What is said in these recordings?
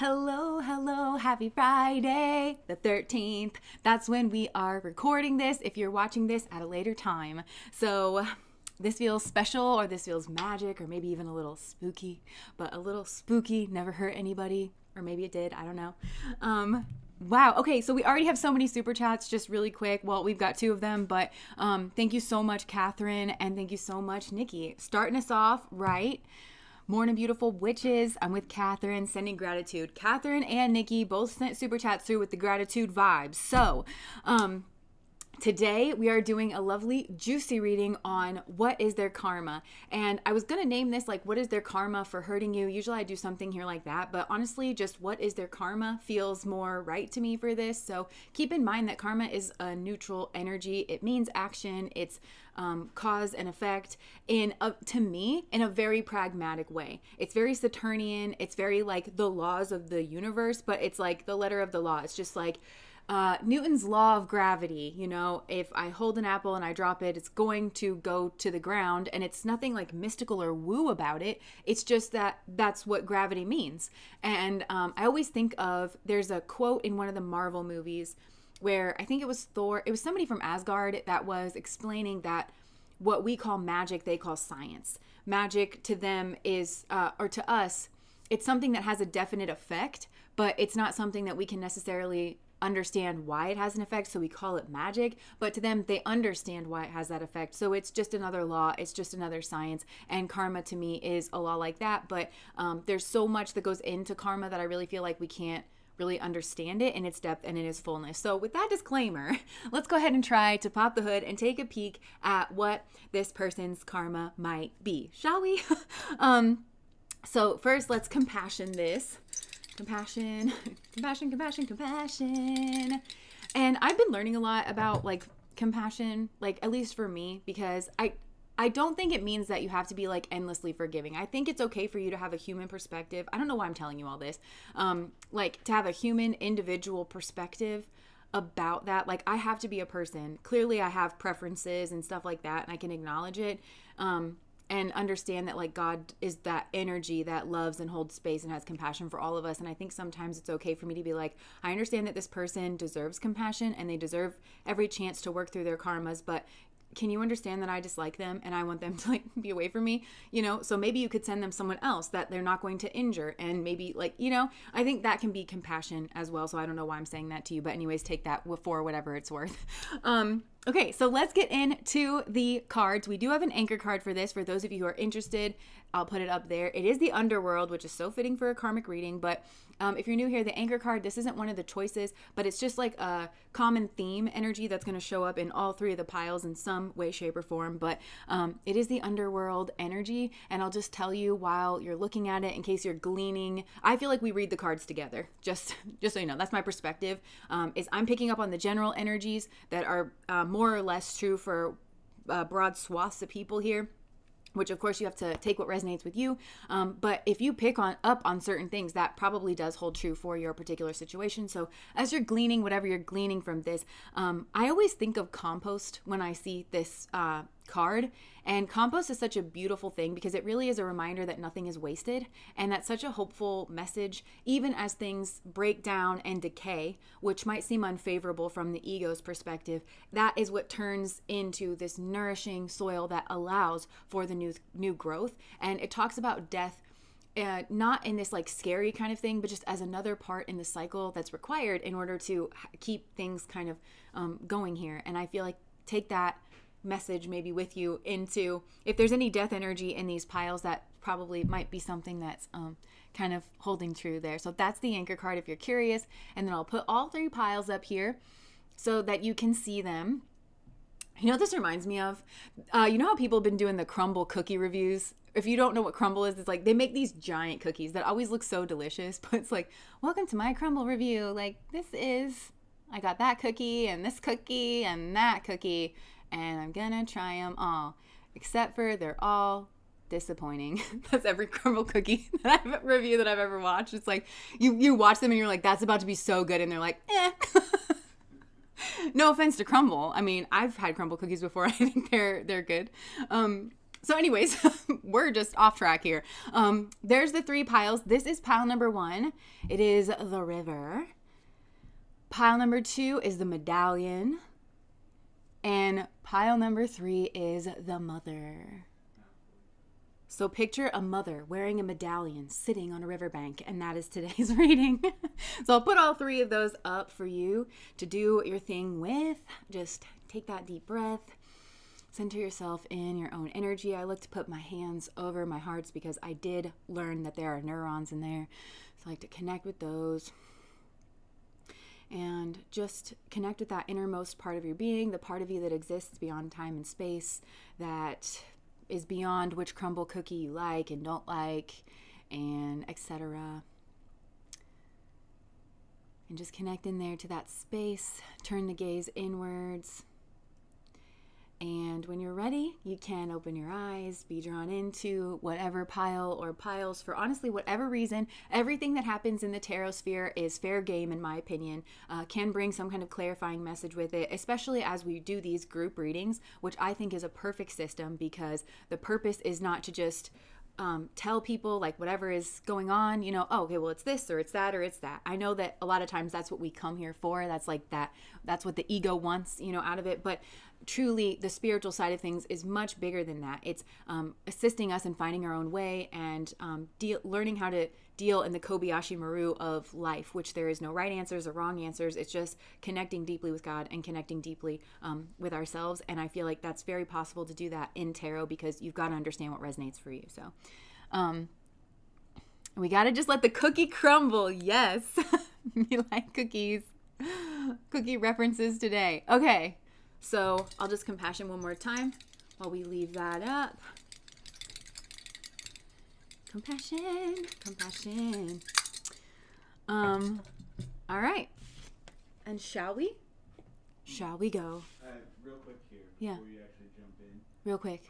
Hello, hello, happy Friday, the 13th. That's when we are recording this if you're watching this at a later time. So this feels special, or this feels magic, or maybe even a little spooky, but a little spooky never hurt anybody, or maybe it did, I don't know. Wow. Okay. So we already have so many super chats, just really quick. Well, we've got 2 of them, but thank you so much, Catherine. And thank you so much, Nikki. Starting us off right. Morning, beautiful witches. I'm with Catherine, sending gratitude. Catherine and Nikki both sent super chats through with the gratitude vibes. So, today we are doing a lovely juicy reading on what is their karma. And I was going to name this like what is their karma for hurting you. Usually I do something here like that, but honestly just what is their karma feels more right to me for this. So keep in mind that karma is a neutral energy. It means action. It's cause and effect to me in a very pragmatic way. It's very Saturnian. It's very like the laws of the universe, but it's like the letter of the law. It's just like Newton's law of gravity. You know, if I hold an apple and I drop it, it's going to go to the ground, and it's nothing like mystical or woo about it. It's just that that's what gravity means. And I always think of, there's a quote in one of the Marvel movies where I think it was Thor, it was somebody from Asgard that was explaining that what we call magic, they call science. Magic to them is, or to us, it's something that has a definite effect, but it's not something that we can necessarily understand why it has an effect, so we call it magic. But to them, they understand why it has that effect, so it's just another law, it's just another science. And karma to me is a law like that. But there's so much that goes into karma that I really feel like we can't really understand it in its depth and in its fullness. So with that disclaimer, let's go ahead and try to pop the hood and take a peek at what this person's karma might be, shall we? So first, let's compassion this. Compassion. And I've been learning a lot about like compassion, like at least for me, because I don't think it means that you have to be like endlessly forgiving. I think it's okay for you to have a human perspective. I don't know why I'm telling you all this. Like to have a human individual perspective about that. Like I have to be a person. Clearly I have preferences and stuff like that, and I can acknowledge it. And understand that like God is that energy that loves and holds space and has compassion for all of us. And I think sometimes it's okay for me to be like, I understand that this person deserves compassion and they deserve every chance to work through their karmas, but can you understand that I dislike them and I want them to like be away from me, you know? So maybe you could send them someone else that they're not going to injure, and maybe like, you know, I think that can be compassion as well. So I don't know why I'm saying that to you, but anyways, take that for whatever it's worth. Okay, so let's get into the cards. We do have an anchor card for this. For those of you who are interested, I'll put it up there. It is the underworld, which is so fitting for a karmic reading. But if you're new here, the anchor card, this isn't one of the choices, but it's just like a common theme energy that's going to show up in all 3 of the piles in some way, shape, or form. But it is the underworld energy. And I'll just tell you while you're looking at it, in case you're gleaning. I feel like we read the cards together, just so you know. That's my perspective. Is I'm picking up on the general energies that are more or less true for broad swaths of people here, which of course you have to take what resonates with you. But if you pick up on certain things, that probably does hold true for your particular situation. So as you're gleaning, whatever you're gleaning from this, I always think of compost when I see this card. And compost is such a beautiful thing because it really is a reminder that nothing is wasted. And that's such a hopeful message, even as things break down and decay, which might seem unfavorable from the ego's perspective. That is what turns into this nourishing soil that allows for the new growth. And it talks about death, not in this like scary kind of thing, but just as another part in the cycle that's required in order to keep things kind of going here. And I feel like take that message maybe with you into, if there's any death energy in these piles, that probably might be something that's kind of holding true there. So that's the anchor card if you're curious. And then I'll put all 3 piles up here so that you can see them. You know what this reminds me of? You know how people have been doing the crumble cookie reviews? If you don't know what crumble is, it's like they make these giant cookies that always look so delicious, but it's like, welcome to my crumble review. Like, I got that cookie and this cookie and that cookie, and I'm gonna try them all, except for they're all disappointing. That's every crumble cookie review that I've ever watched. It's like you watch them and you're like, that's about to be so good, and they're like, eh. No offense to crumble. I mean, I've had crumble cookies before. I think they're good. So anyways, we're just off track here. There's the 3 piles. This is pile number 1. It is the river. Pile number 2 is the medallion. And pile number 3 is the mother. So picture a mother wearing a medallion sitting on a riverbank, and that is today's reading. So I'll put all 3 of those up for you to do your thing with. Just take that deep breath. Center yourself in your own energy. I like to put my hands over my hearts because I did learn that there are neurons in there. So I like to connect with those. And just connect with that innermost part of your being, the part of you that exists beyond time and space, that is beyond which crumble cookie you like and don't like, and etc. And just connect in there to that space. Turn the gaze inwards. And when you're ready, you can open your eyes, be drawn into whatever pile or piles for honestly whatever reason. Everything that happens in the tarot sphere is fair game, in my opinion. Can bring some kind of clarifying message with it, especially as we do these group readings, which I think is a perfect system because the purpose is not to just tell people like whatever is going on, oh, okay, well, it's this or it's that or it's that. I know that a lot of times that's what we come here for. That's like that's what the ego wants, out of it. But truly the spiritual side of things is much bigger than that. It's assisting us in finding our own way and learning how to deal in the Kobayashi Maru of life, which there is no right answers or wrong answers. It's just connecting deeply with God and connecting deeply with ourselves. And I feel like that's very possible to do that in tarot because you've got to understand what resonates for you. So we got to just let the cookie crumble. Yes. You like cookies. Cookie references today. Okay. So I'll just compassion one more time while we leave that up. Compassion. All right. And shall we go? Real quick here, Yeah. before you actually jump in. Real quick.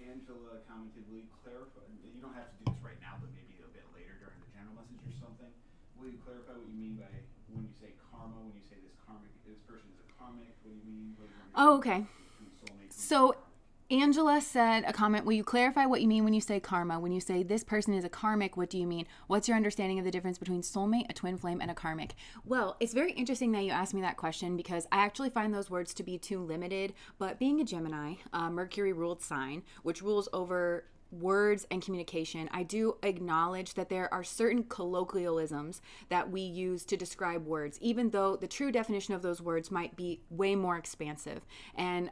Angela commented, will you clarify, you don't have to do this right now, but maybe a bit later during the general message or something. Will you clarify what you mean by when you say karma, when you say this person is a karmic, what do you mean? Oh, okay. So Angela said a comment, will you clarify what you mean when you say karma? When you say this person is a karmic, what do you mean? What's your understanding of the difference between soulmate, a twin flame, and a karmic? Well, it's very interesting that you asked me that question because I actually find those words to be too limited. But being a Gemini, Mercury ruled sign, which rules over words and communication, I do acknowledge that there are certain colloquialisms that we use to describe words, even though the true definition of those words might be way more expansive. And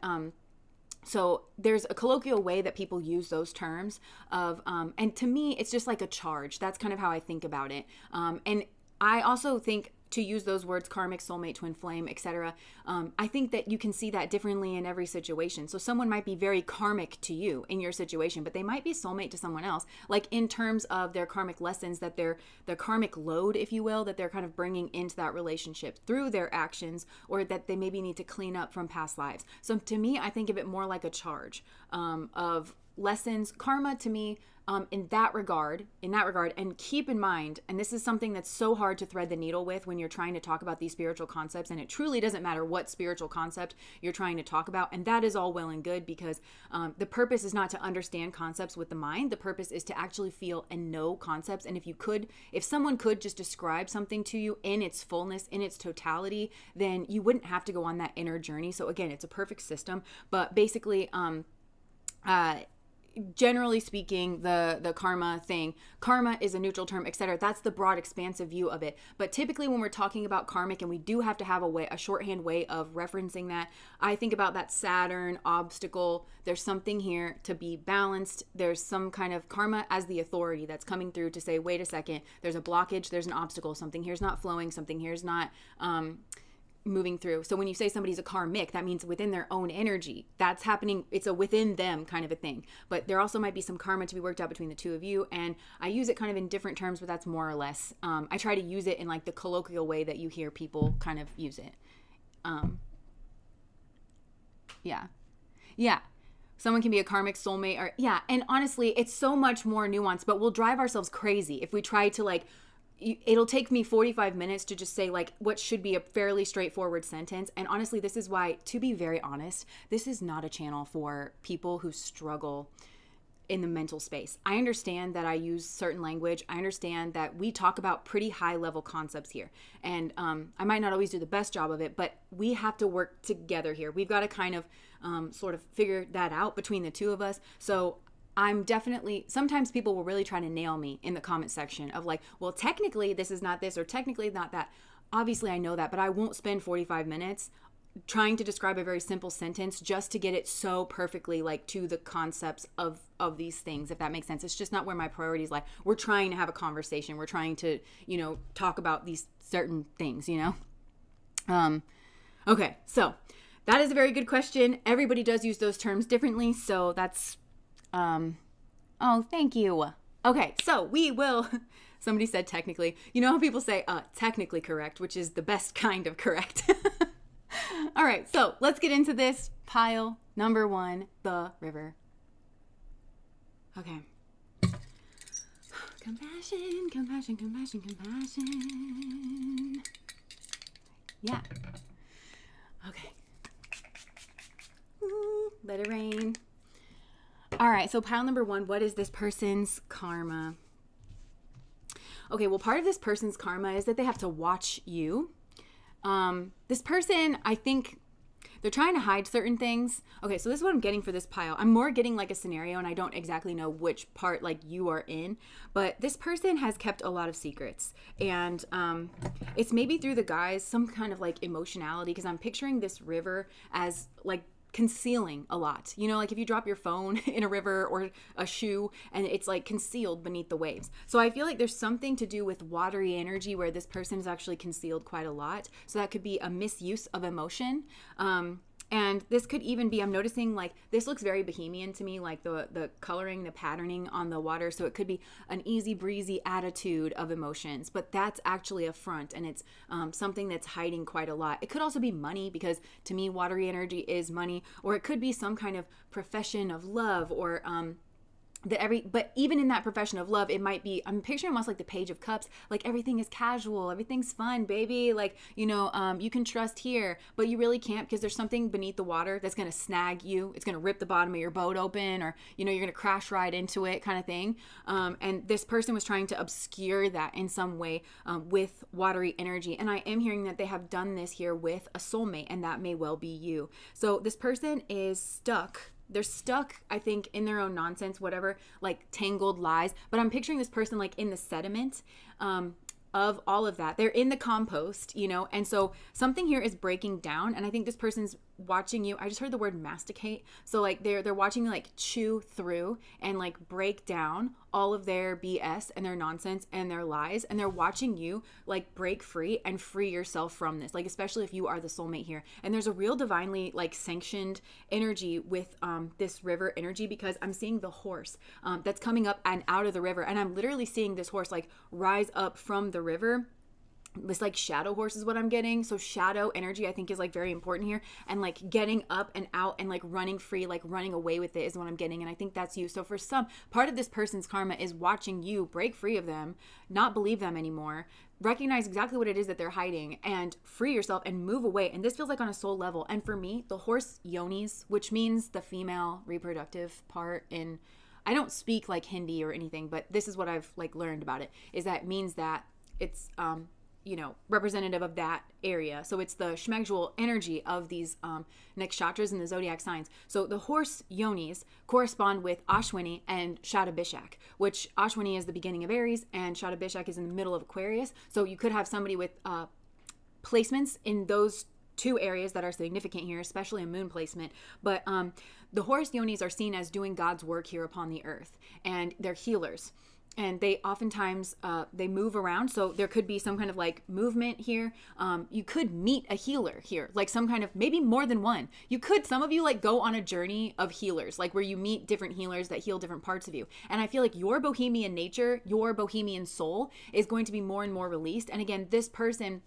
so there's a colloquial way that people use those terms of, and to me, it's just like a charge. That's kind of how I think about it. And I also think to use those words, karmic, soulmate, twin flame, etc. I think that you can see that differently in every situation. So someone might be very karmic to you in your situation, but they might be soulmate to someone else, like in terms of their karmic lessons, that their karmic load, if you will, that they're kind of bringing into that relationship through their actions, or that they maybe need to clean up from past lives. So to me, I think of it more like a charge of lessons. Karma to me, in that regard, and keep in mind, and this is something that's so hard to thread the needle with when you're trying to talk about these spiritual concepts, and it truly doesn't matter what spiritual concept you're trying to talk about, and that is all well and good because the purpose is not to understand concepts with the mind. The purpose is to actually feel and know concepts, and if someone could just describe something to you in its fullness, in its totality, then you wouldn't have to go on that inner journey. So again, it's a perfect system, but basically, generally speaking, the karma thing, karma is a neutral term, etc. That's the broad, expansive view of it. But typically when we're talking about karmic, and we do have to have a shorthand way of referencing that, I think about that Saturn obstacle. There's something here to be balanced. There's some kind of karma as the authority that's coming through to say, wait a second, there's a blockage, there's an obstacle, something here's not flowing, something here's not moving through. So when you say somebody's a karmic, that means within their own energy that's happening. It's a within them kind of a thing, but there also might be some karma to be worked out between the two of you. And I use it kind of in different terms, but that's more or less, I try to use it in like the colloquial way that you hear people kind of use it. Yeah. Someone can be a karmic, soulmate, or and honestly, it's so much more nuanced, but we'll drive ourselves crazy if we try to it'll take me 45 minutes to just say like what should be a fairly straightforward sentence. And honestly, this is why, to be very honest, this is not a channel for people who struggle in the mental space. I understand that I use certain language. I understand that we talk about pretty high level concepts here. And I might not always do the best job of it, but we have to work together here. We've got to kind of sort of figure that out between the two of us. So I'm definitely, sometimes people will really try to nail me in the comment section of like, well, technically this is not this or technically not that. Obviously I know that, but I won't spend 45 minutes trying to describe a very simple sentence just to get it so perfectly like to the concepts of these things, if that makes sense. It's just not where my priorities lie. We're trying to have a conversation. We're trying to, talk about these certain things, Okay, so that is a very good question. Everybody does use those terms differently, so that's oh, thank you. Okay, so we will, somebody said technically, you know how people say technically correct, which is the best kind of correct. All right, so let's get into this pile number 1, the river. Okay. Compassion, compassion, compassion, compassion. Yeah. Okay. Ooh, let it rain. All right, so pile number 1, what is this person's karma? Okay, well, part of this person's karma is that they have to watch you. This person, I think they're trying to hide certain things. Okay, so this is what I'm getting for this pile. I'm more getting like a scenario, and I don't exactly know which part like you are in, but this person has kept a lot of secrets, and it's maybe through the guys, some kind of like emotionality, because I'm picturing this river as like concealing a lot. Like if you drop your phone in a river or a shoe and it's like concealed beneath the waves. So I feel like there's something to do with watery energy where this person is actually concealed quite a lot. So that could be a misuse of emotion. And this could even be, I'm noticing like this looks very bohemian to me, like the coloring, the patterning on the water. So it could be an easy breezy attitude of emotions, but that's actually a front, and it's something that's hiding quite a lot. It could also be money, because to me, watery energy is money, or it could be some kind of profession of love, or but even in that profession of love, it might be, I'm picturing almost like the Page of Cups, like everything is casual, everything's fun, baby, like, you can trust here, but you really can't, because there's something beneath the water that's going to snag you. It's going to rip the bottom of your boat open, or, you're going to crash right into it, kind of thing. And this person was trying to obscure that in some way with watery energy. And I am hearing that they have done this here with a soulmate, and that may well be you. So this person is stuck. They're stuck, I think, in their own nonsense, whatever, like tangled lies. But I'm picturing this person like in the sediment of all of that. They're in the compost, and so something here is breaking down. And I think this person's watching you. I just heard the word masticate. So like they're watching you like chew through and like break down all of their BS and their nonsense and their lies. And they're watching you like break free and free yourself from this, like especially if you are the soulmate here. And there's a real divinely like sanctioned energy with this river energy, because I'm seeing the horse that's coming up and out of the river. And I'm literally seeing this horse like rise up from the river. This like shadow horse is what I'm getting. So shadow energy I think is like very important here, and like getting up and out and like running free, like running away with it is what I'm getting. And I think that's you. So for some, part of this person's karma is watching you break free of them, not believe them anymore, recognize exactly what it is that they're hiding, and free yourself and move away. And this feels like on a soul level. And for me, the horse yonis, which means the female reproductive part, in I don't speak like Hindi or anything, but this is what I've like learned about it, is that it means that it's representative of that area. So it's the schmegdual energy of these nakshatras and the zodiac signs. So the horse yonis correspond with Ashwini and Shatabishak, which Ashwini is the beginning of Aries and Shatabishak is in the middle of Aquarius. So you could have somebody with placements in those two areas that are significant here, especially a moon placement. But the horse yonis are seen as doing God's work here upon the earth, and they're healers. And they oftentimes, they move around. So there could be some kind of like movement here. You could meet a healer here, like some kind of, maybe more than one. Some of you like go on a journey of healers, like where you meet different healers that heal different parts of you. And I feel like your bohemian nature, your bohemian soul is going to be more and more released. And again, this person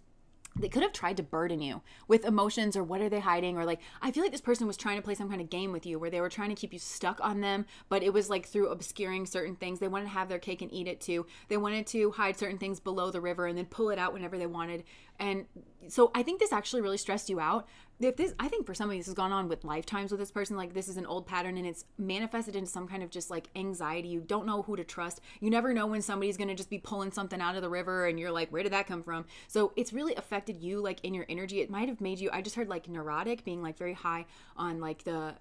they could have tried to burden you with emotions, or what are they hiding? Or like, I feel like this person was trying to play some kind of game with you where they were trying to keep you stuck on them, but it was like through obscuring certain things. They wanted to have their cake and eat it too. They wanted to hide certain things below the river and then pull it out whenever they wanted. And so I think this actually really stressed you out. I think for some of you, this has gone on with lifetimes with this person. Like, this is an old pattern and it's manifested into some kind of just like anxiety. You don't know who to trust. You never know when somebody's going to just be pulling something out of the river and you're like, where did that come from? So it's really affected you, like in your energy. It might have made you, I just heard like neurotic, being like very high on like the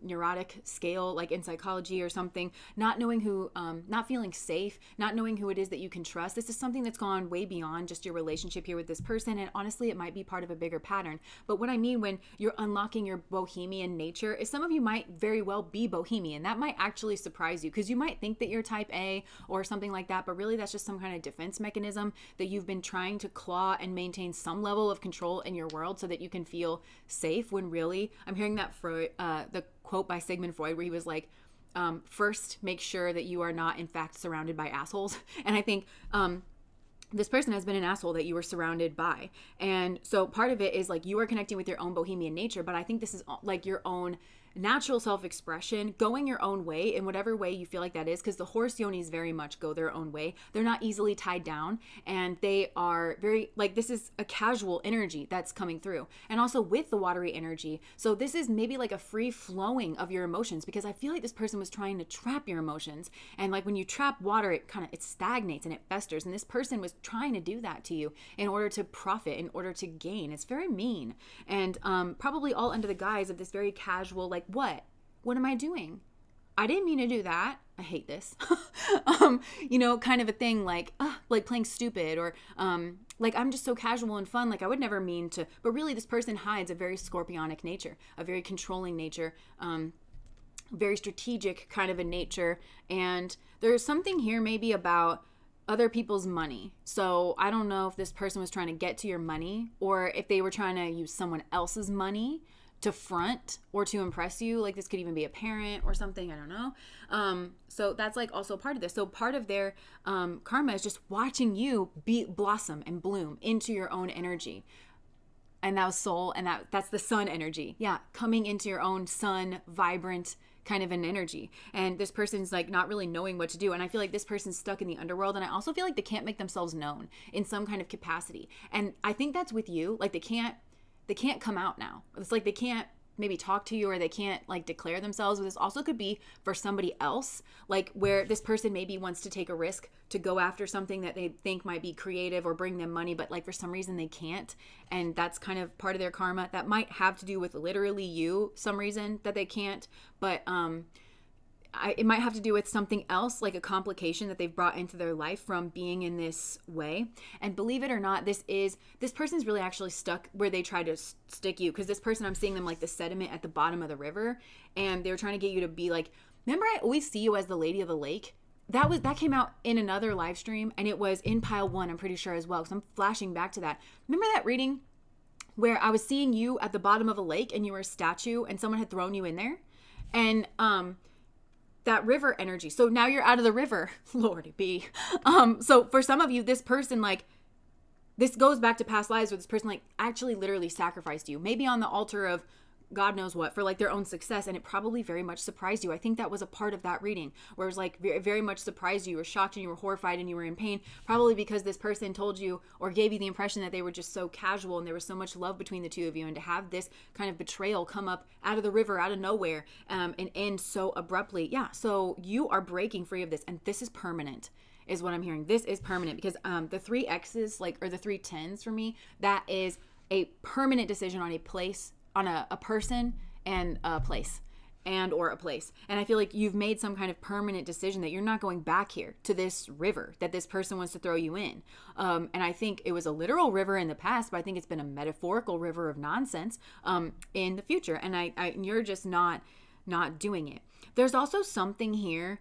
neurotic scale, like in psychology or something, not knowing who, not feeling safe, not knowing who it is that you can trust. This is something that's gone way beyond just your relationship here with this person. And honestly, it might be part of a bigger pattern. But what I mean when you're unlocking your bohemian nature is some of you might very well be bohemian. That might actually surprise you because you might think that you're type A or something like that, but really that's just some kind of defense mechanism that you've been trying to claw and maintain some level of control in your world so that you can feel safe, when really, I'm hearing that the quote by Sigmund Freud where he was like, first make sure that you are not in fact surrounded by assholes. And I think this person has been an asshole that you were surrounded by. And so part of it is like you are connecting with your own bohemian nature, but I think this is like your own natural self-expression, going your own way in whatever way you feel like that is, because the horse yonis very much go their own way. They're not easily tied down, and they are very, like, this is a casual energy that's coming through, and also with the watery energy. So this is maybe like a free flowing of your emotions, because I feel like this person was trying to trap your emotions, and like when you trap water, it stagnates and it festers, and this person was trying to do that to you in order to profit, in order to gain. It's very mean, and probably all under the guise of this very casual, like, what am I doing? I didn't mean to do that. I hate this. Kind of a thing, like playing stupid, or like I'm just so casual and fun, like I would never mean to. But really this person hides a very scorpionic nature, a very controlling nature, very strategic kind of a nature. And there's something here maybe about other people's money. So I don't know if this person was trying to get to your money, or if they were trying to use someone else's money to front or to impress you. Like this could even be a parent or something, I don't know. So that's like also part of this. So part of their karma is just watching you blossom and bloom into your own energy. And that was soul, and that's the sun energy. Yeah, coming into your own sun, vibrant kind of an energy. And this person's like not really knowing what to do. And I feel like this person's stuck in the underworld. And I also feel like they can't make themselves known in some kind of capacity. And I think that's with you. Like they can't come out now. It's like they can't maybe talk to you, or they can't like declare themselves. But this also could be for somebody else, like where this person maybe wants to take a risk to go after something that they think might be creative or bring them money, but like for some reason they can't. And that's kind of part of their karma. That might have to do with literally you, some reason that they can't. But it might have to do with something else, like a complication that they've brought into their life from being in this way. And believe it or not, this person's really actually stuck where they try to stick you. Because this person, I'm seeing them like the sediment at the bottom of the river, and they were trying to get you to be like, remember I always see you as the lady of the lake? That came out in another live stream, and it was in pile 1, I'm pretty sure as well, because I'm flashing back to that. Remember that reading where I was seeing you at the bottom of a lake and you were a statue and someone had thrown you in there? And that river energy. So now you're out of the river. Lordy be. So for some of you, this person, like, this goes back to past lives where this person like actually literally sacrificed you, maybe on the altar of God knows what, for like their own success. And it probably very much surprised you. I think that was a part of that reading where it was like very, very much surprised you. You were shocked and you were horrified and you were in pain, probably because this person told you or gave you the impression that they were just so casual and there was so much love between the two of you. And to have this kind of betrayal come up out of the river, out of nowhere, and end so abruptly. Yeah. So you are breaking free of this, and this is permanent, is what I'm hearing. This is permanent because the 3 X's, like, or the 3 10s for me, that is a permanent decision on a place, on a person and a place, and or a place. And I feel like you've made some kind of permanent decision that you're not going back here to this river that this person wants to throw you in. And I think it was a literal river in the past, but I think it's been a metaphorical river of nonsense in the future. And you're just not doing it. There's also something here,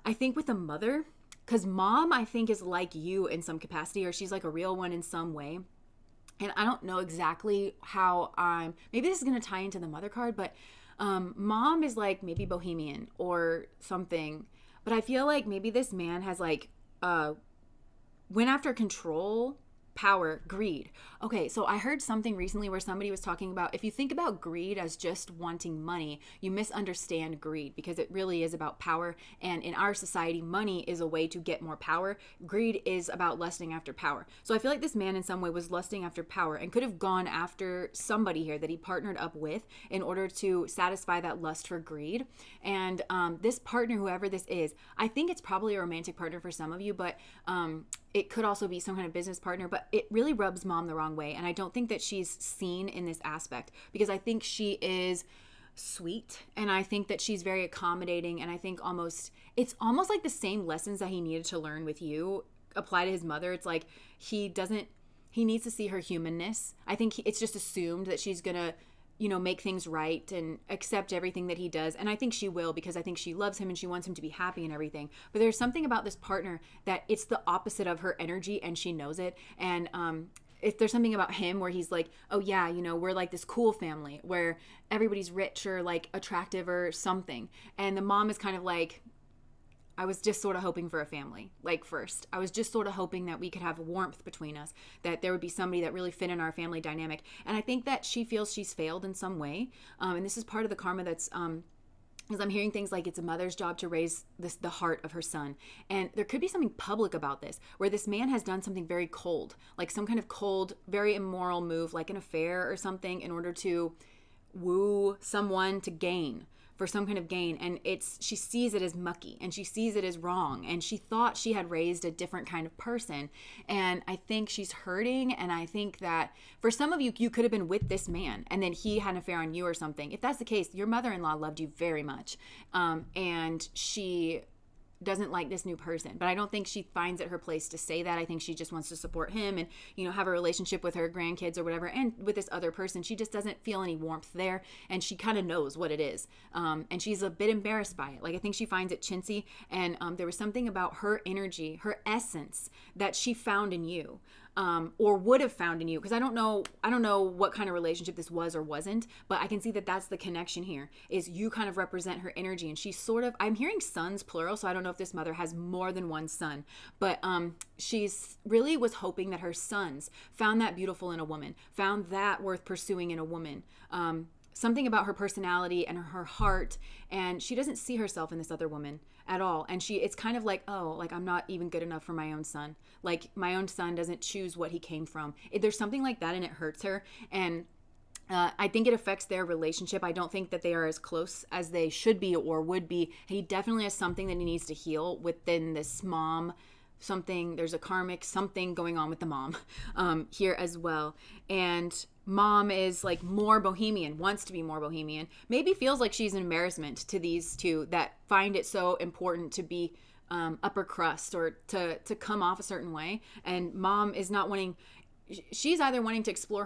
I think, with the mother, because mom, I think, is like you in some capacity, or she's like a real one in some way. And I don't know exactly how maybe this is going to tie into the mother card, but mom is like maybe bohemian or something. But I feel like maybe this man has like went after control power, greed. Okay, so I heard something recently where somebody was talking about if you think about greed as just wanting money, you misunderstand greed because it really is about power. And in our society, money is a way to get more power. Greed is about lusting after power. So I feel like this man in some way was lusting after power and could have gone after somebody here that he partnered up with in order to satisfy that lust for greed. And this partner, whoever this is, I think it's probably a romantic partner for some of you, but it could also be some kind of business partner, but it really rubs mom the wrong way. And I don't think that she's seen in this aspect because I think she is sweet and I think that she's very accommodating. And I think it's almost like the same lessons that he needed to learn with you apply to his mother. It's like he needs to see her humanness. I think it's just assumed that she's going to make things right and accept everything that he does. And I think she will because I think she loves him and she wants him to be happy and everything. But there's something about this partner that it's the opposite of her energy and she knows it. And if there's something about him where he's like, oh yeah, we're like this cool family where everybody's rich or like attractive or something. And the mom is kind of like, I was just sort of hoping for a family. Like first, I was just sort of hoping that we could have warmth between us, that there would be somebody that really fit in our family dynamic. And I think that she feels she's failed in some way. And this is part of the karma that's, because I'm hearing things like it's a mother's job to raise the heart of her son. And there could be something public about this, where this man has done something very cold, like some kind of cold, very immoral move, like an affair or something in order to woo someone to gain. For some kind of gain, and she sees it as mucky and she sees it as wrong, and she thought she had raised a different kind of person, and I think she's hurting. And I think that for some of you, you could have been with this man and then he had an affair on you or something. If that's the case, your mother-in-law loved you very much, and she doesn't like this new person, but I don't think she finds it her place to say that. I think she just wants to support him and have a relationship with her grandkids or whatever. And with this other person, she just doesn't feel any warmth there, and she kind of knows what it is, and she's a bit embarrassed by it. Like I think she finds it chintzy, and there was something about her energy, her essence that she found in you, or would have found in you, because I don't know what kind of relationship this was or wasn't, but I can see that that's the connection here, is you kind of represent her energy. And she's sort of, I'm hearing sons plural, so I don't know if this mother has more than one son, but she's really was hoping that her sons found that beautiful in a woman, found that worth pursuing in a woman. Something about her personality and her heart, and she doesn't see herself in this other woman at all. And it's kind of like, oh, like I'm not even good enough for my own son. Like my own son doesn't choose what he came from. There's something like that, and it hurts her. And I think it affects their relationship. I don't think that they are as close as they should be or would be. He definitely has something that he needs to heal within this mom. There's a karmic something going on with the mom here as well. And mom is like more bohemian, wants to be more bohemian, maybe feels like she's an embarrassment to these two that find it so important to be upper crust or to come off a certain way. And mom is not wanting, she's either wanting to explore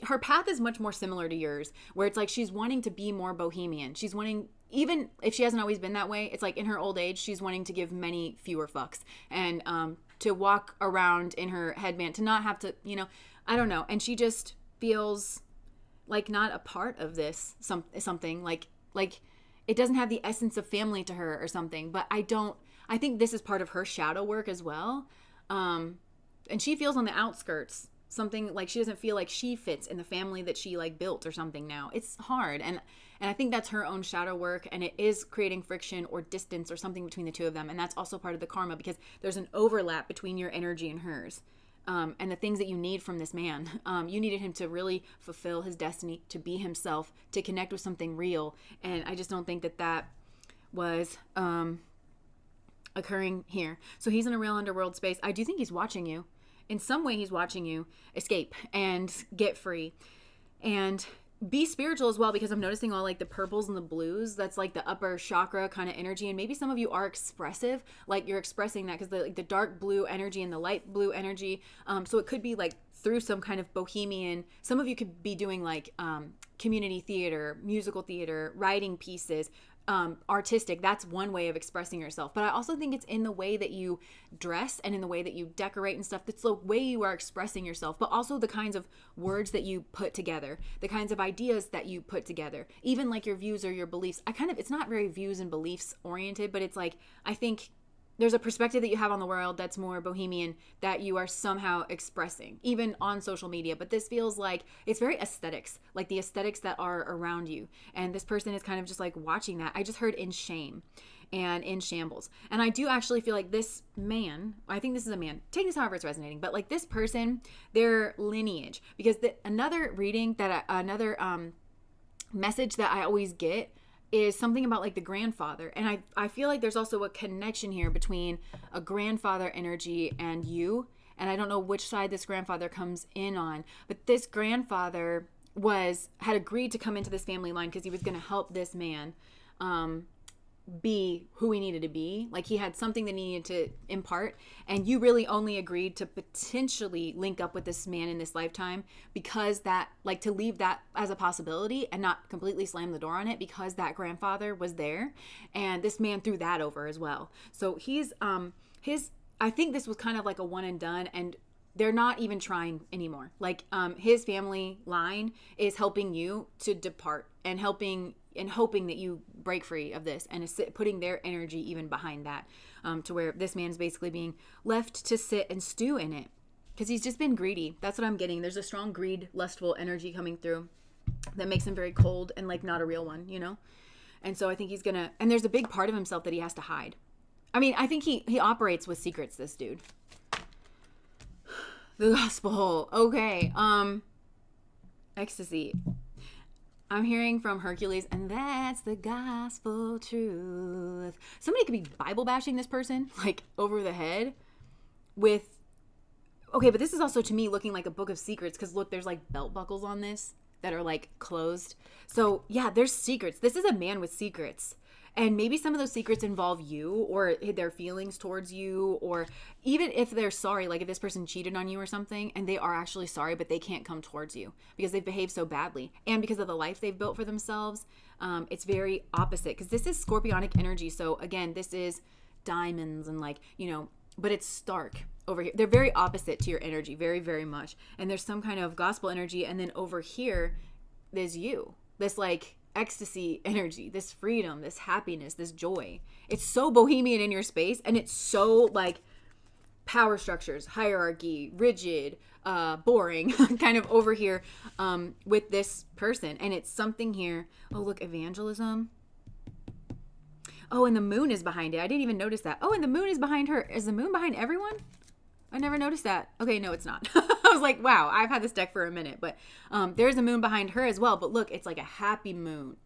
her path is much more similar to yours, where it's like she's wanting to be more bohemian. She's wanting, even if she hasn't always been that way, it's like in her old age, she's wanting to give many fewer fucks and to walk around in her headband, to not have to, I don't know. And she just feels like not a part of this, something like it doesn't have the essence of family to her or something. But I think this is part of her shadow work as well. And she feels on the outskirts, something like she doesn't feel like she fits in the family that she like built or something now. It's hard. And I think that's her own shadow work, and it is creating friction or distance or something between the two of them. And that's also part of the karma, because there's an overlap between your energy and hers. And the things that you need from this man. You needed him to really fulfill his destiny, to be himself, to connect with something real. And I just don't think that was occurring here. So he's in a real underworld space. I do think he's watching you. In some way, he's watching you escape and get free. And be spiritual as well, because I'm noticing all like the purples and the blues. That's like the upper chakra kind of energy. And maybe some of you are expressive, like you're expressing that because the dark blue energy and the light blue energy. So it could be like through some kind of bohemian. Some of you could be doing like community theater, musical theater, writing pieces, artistic. That's one way of expressing yourself. But I also think it's in the way that you dress and in the way that you decorate and stuff. That's the way you are expressing yourself, but also the kinds of words that you put together, the kinds of ideas that you put together, even like your views or your beliefs. It's not very views and beliefs oriented, but it's like, I think there's a perspective that you have on the world that's more bohemian that you are somehow expressing, even on social media. But this feels like it's very aesthetics, like the aesthetics that are around you. And this person is kind of just like watching that. I just heard in shame and in shambles. And I do actually feel like this man, I think this is a man, take this however it's resonating, but like this person, their lineage, because another reading that another message that I always get is something about like the grandfather. And I feel like there's also a connection here between a grandfather energy and you. And I don't know which side this grandfather comes in on, but this grandfather had agreed to come into this family line because he was going to help this man be who he needed to be. Like he had something that he needed to impart, and you really only agreed to potentially link up with this man in this lifetime because that, like, to leave that as a possibility and not completely slam the door on it because that grandfather was there, and this man threw that over as well. So he's I think this was kind of like a one and done, and they're not even trying anymore. Like his family line is helping you to depart and hoping that you break free of this, and putting their energy even behind that, to where this man's basically being left to sit and stew in it because he's just been greedy. That's what I'm getting. There's a strong greed, lustful energy coming through that makes him very cold and like not a real one, you know? And so I think and there's a big part of himself that he has to hide. I mean, I think he operates with secrets, this dude. The gospel. Okay. Ecstasy. I'm hearing from Hercules, and that's the gospel truth. Somebody could be Bible bashing this person, like, over the head with... Okay, but this is also, to me, looking like a book of secrets, because, look, there's, like, belt buckles on this that are, like, closed. So, yeah, there's secrets. This is a man with secrets. And maybe some of those secrets involve you or their feelings towards you, or even if they're sorry, like if this person cheated on you or something and they are actually sorry, but they can't come towards you because they've behaved so badly and because of the life they've built for themselves. It's very opposite because this is scorpionic energy. So again, this is diamonds and like, you know, but it's stark over here. They're very opposite to your energy, very, very much. And there's some kind of gospel energy. And then over here, there's you, this like ecstasy energy, this freedom, this happiness, this joy. It's so bohemian in your space, and it's so like power structures, hierarchy, rigid, boring kind of over here with this person. And it's something here. Oh, look, evangelism. Oh, and the moon is behind it. I didn't even notice that. Oh, and the moon is behind her. Is the moon behind everyone? I never noticed that. Okay, no, it's not. I was like, wow, I've had this deck for a minute. But there's a moon behind her as well. But look, it's like a happy moon.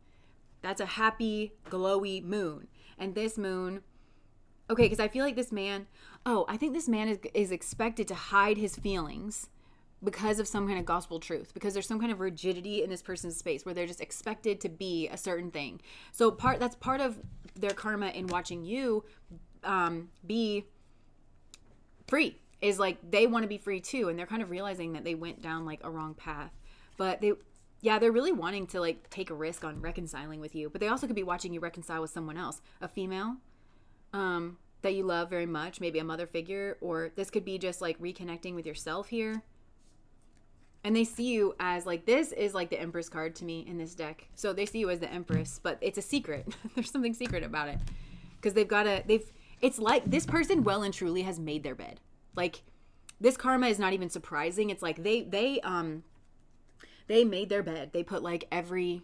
That's a happy, glowy moon. And this moon, okay, because I feel like this man, I think this man is expected to hide his feelings because of some kind of gospel truth. Because there's some kind of rigidity in this person's space where they're just expected to be a certain thing. So that's part of their karma in watching you be free. Is like they want to be free too, and they're kind of realizing that they went down like a wrong path. But they're really wanting to like take a risk on reconciling with you. But they also could be watching you reconcile with someone else, a female that you love very much, maybe a mother figure, or this could be just like reconnecting with yourself here. And they see you as like, this is like the Empress card to me in this deck. So they see you as the Empress, but it's a secret. There's something secret about it because it's like this person well and truly has made their bed. Like, this karma is not even surprising. It's like they made their bed. They put like everything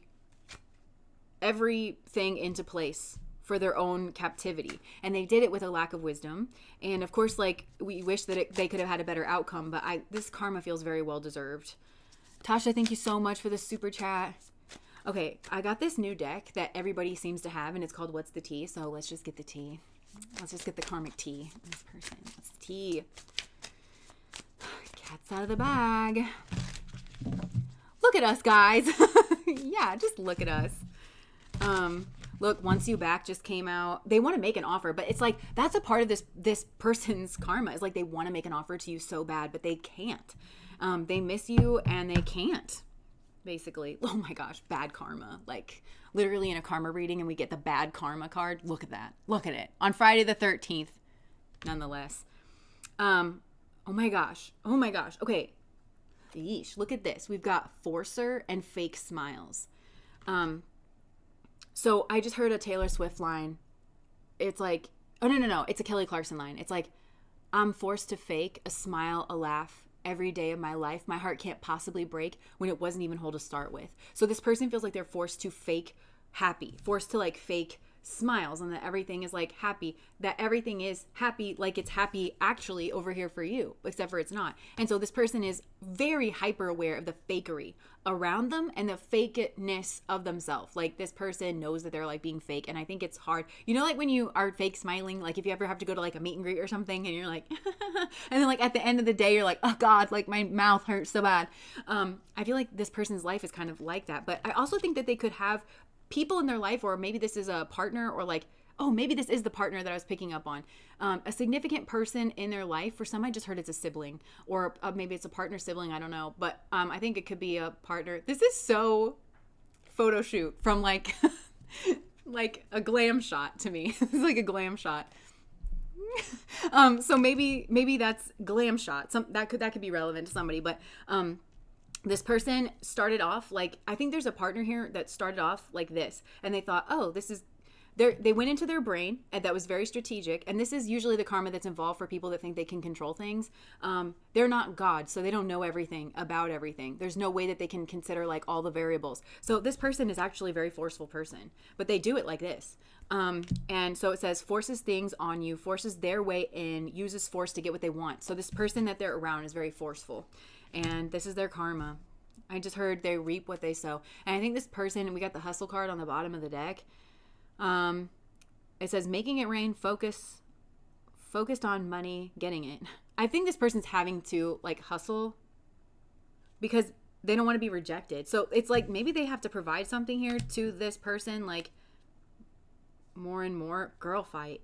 into place for their own captivity, and they did it with a lack of wisdom. And of course, like we wish that they could have had a better outcome. But this karma feels very well deserved. Tasha, thank you so much for the super chat. Okay, I got this new deck that everybody seems to have, and it's called What's the Tea? So let's just get the tea. Let's just get the karmic tea. This person. What's the tea? Cat's out of the bag. Look at us, guys. Yeah, just look at us. Look, Once You Back just came out. They want to make an offer, but it's like that's a part of this person's karma. Is like they want to make an offer to you so bad, but they can't. They miss you and they can't. Basically, oh my gosh, bad karma. Like literally in a karma reading, and we get the bad karma card. Look at that. Look at it on Friday the 13th. Nonetheless, oh my gosh. Okay, yeesh. Look at this. We've got Forcer and Fake Smiles. So I just heard a Taylor Swift line. It's like Oh, no. It's a Kelly Clarkson line. It's like, I'm forced to fake a smile, a laugh every day of my life. My heart can't possibly break when it wasn't even whole to start with. So this person feels like they're forced to fake happy, forced to like fake smiles, and that everything is like happy, that everything is happy, like it's happy actually over here for you, except for it's not. And so this person is very hyper aware of the fakery around them and the fakeness of themselves. Like this person knows that they're like being fake, and I think it's hard, you know, like when you are fake smiling, like if you ever have to go to like a meet and greet or something and you're like and then like at the end of the day you're like, oh god, like my mouth hurts so bad. I feel like this person's life is kind of like that. But I also think that they could have people in their life, or maybe this is a partner, or like, oh, maybe this is the partner that I was picking up on, a significant person in their life. For some, I just heard it's a sibling, or maybe it's a partner sibling, I don't know, but I think it could be a partner. This is so photo shoot from like like a glam shot to me. This is like a glam shot. So maybe that's glam shot. That could be relevant to somebody. But this person started off like, I think there's a partner here that started off like this, and they thought, oh, this is, they went into their brain, and that was very strategic. And this is usually the karma that's involved for people that think they can control things. They're not God, so they don't know everything about everything. There's no way that they can consider like all the variables. So this person is actually a very forceful person, but they do it like this. And so it says forces things on you, forces their way in, uses force to get what they want. So this person that they're around is very forceful, and this is their karma. I just heard they reap what they sow. And I think this person, we got the hustle card on the bottom of the deck. It says making it rain, focused on money, getting it. I think this person's having to like hustle because they don't want to be rejected. So it's like maybe they have to provide something here to this person, like more and more. Girl fight.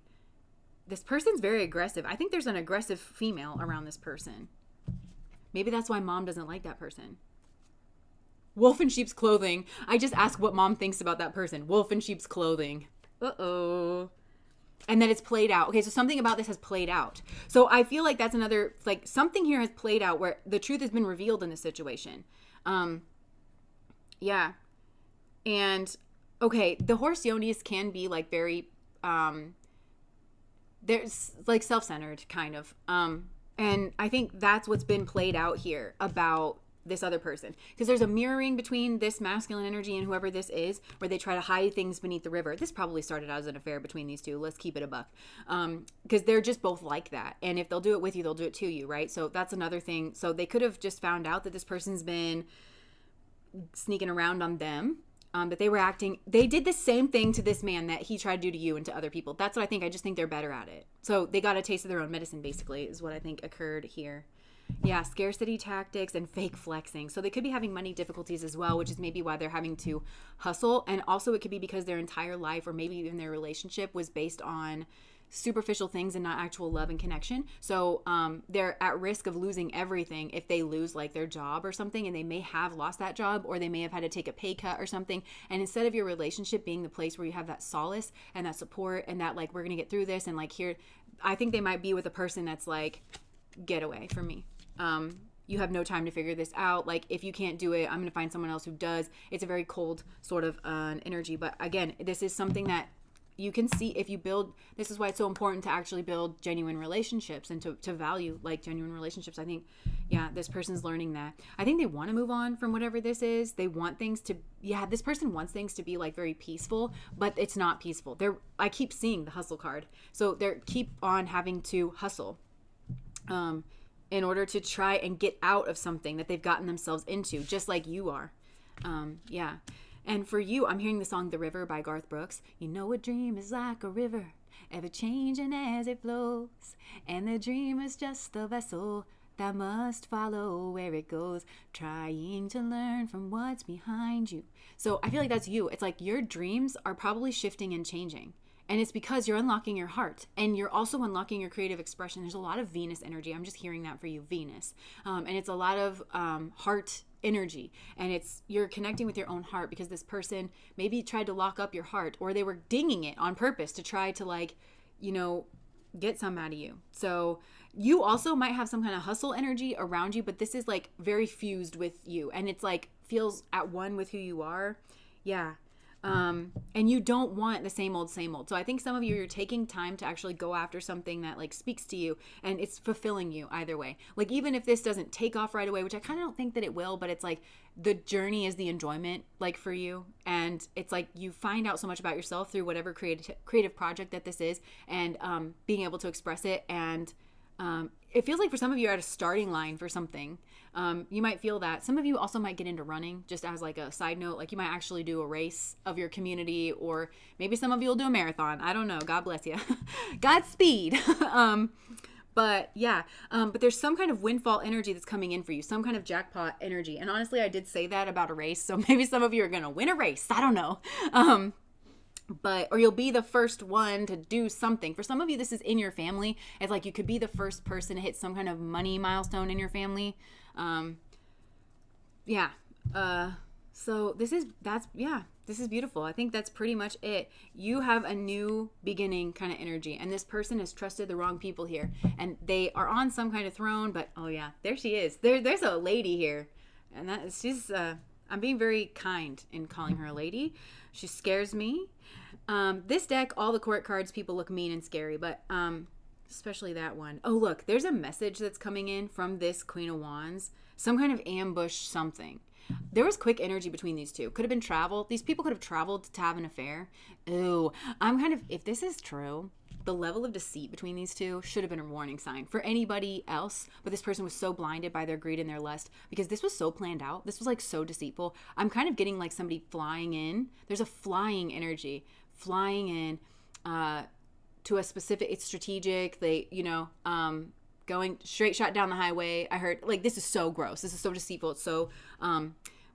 This person's very aggressive. I think there's an aggressive female around this person. Maybe that's why mom doesn't like that person. Wolf in sheep's clothing. I just ask what mom thinks about that person. Wolf in sheep's clothing. Uh-oh. And then it's played out. Okay, so something about this has played out. So I feel like that's another, like something here has played out where the truth has been revealed in this situation. Yeah. And okay, the horse yonis can be like very, there's like self-centered kind of. And I think that's what's been played out here about this other person, because there's a mirroring between this masculine energy and whoever this is, where they try to hide things beneath the river. This probably started out as an affair between these two. Let's keep it a buck, because they're just both like that. And if they'll do it with you, they'll do it to you, right? So that's another thing. So they could have just found out that this person's been sneaking around on them, that they did the same thing to this man that he tried to do to you and to other people. That's what I think. I just think they're better at it. So they got a taste of their own medicine, basically, is what I think occurred here. Yeah, scarcity tactics and fake flexing. So they could be having money difficulties as well, which is maybe why they're having to hustle. And also it could be because their entire life, or maybe even their relationship, was based on superficial things and not actual love and connection. So they're at risk of losing everything if they lose like their job or something, and they may have lost that job, or they may have had to take a pay cut or something. And instead of your relationship being the place where you have that solace and that support and that like, we're gonna get through this, and like here, I think they might be with a person that's like, get away from me. You have no time to figure this out. Like, if you can't do it, I'm gonna find someone else who does. It's a very cold sort of energy. But again, this is something that you can see if you build. This is why it's so important to actually build genuine relationships and to value like genuine relationships. I think, yeah, this person's learning that. I think they want to move on from whatever this is. They want things to, this person wants things to be like very peaceful, but it's not peaceful. I keep seeing the hustle card. So they're keep on having to hustle in order to try and get out of something that they've gotten themselves into, just like you are. And for you, I'm hearing the song The River by Garth Brooks. You know, a dream is like a river, ever changing as it flows. And the dream is just a vessel that must follow where it goes, trying to learn from what's behind you. So I feel like that's you. It's like your dreams are probably shifting and changing. And it's because you're unlocking your heart, and you're also unlocking your creative expression. There's a lot of Venus energy. I'm just hearing that for you, Venus. And it's a lot of heart energy, and you're connecting with your own heart, because this person maybe tried to lock up your heart, or they were dinging it on purpose to try to like, get some out of you. So you also might have some kind of hustle energy around you, but this is like very fused with you, and it's like feels at one with who you are. Yeah. And you don't want the same old, same old. So I think some of you, you're taking time to actually go after something that like speaks to you and it's fulfilling you either way. Like even if this doesn't take off right away, which I kind of don't think that it will, but it's like the journey is the enjoyment like for you. And it's like you find out so much about yourself through whatever creative project that this is, and being able to express it. And it feels like for some of you are at a starting line for something. You might feel that. Some of you also might get into running, just as like a side note. Like you might actually do a race of your community, or maybe some of you will do a marathon. I don't know. God bless you. Godspeed. But yeah, but there's some kind of windfall energy that's coming in for you, some kind of jackpot energy. And honestly, I did say that about a race. So maybe some of you are going to win a race. I don't know. Or you'll be the first one to do something. For some of you, this is in your family. It's like you could be the first person to hit some kind of money milestone in your family. So this is beautiful. I think that's pretty much it. You have a new beginning kind of energy, and this person has trusted the wrong people here, and they are on some kind of throne, but oh yeah, there she is. There's a lady here, and I'm being very kind in calling her a lady. She scares me. This deck, all the court cards, people look mean and scary, but especially that one. Oh, look, there's a message that's coming in from this Queen of Wands. Some kind of ambush something. There was quick energy between these two. Could have been travel. These people could have traveled to have an affair. Ooh, if this is true, the level of deceit between these two should have been a warning sign for anybody else. But this person was so blinded by their greed and their lust, because this was so planned out. This was like so deceitful. I'm kind of getting like somebody flying in. There's a flying energy flying in to a specific, it's strategic. They, going straight shot down the highway. I heard like, this is so gross. This is so deceitful. It's so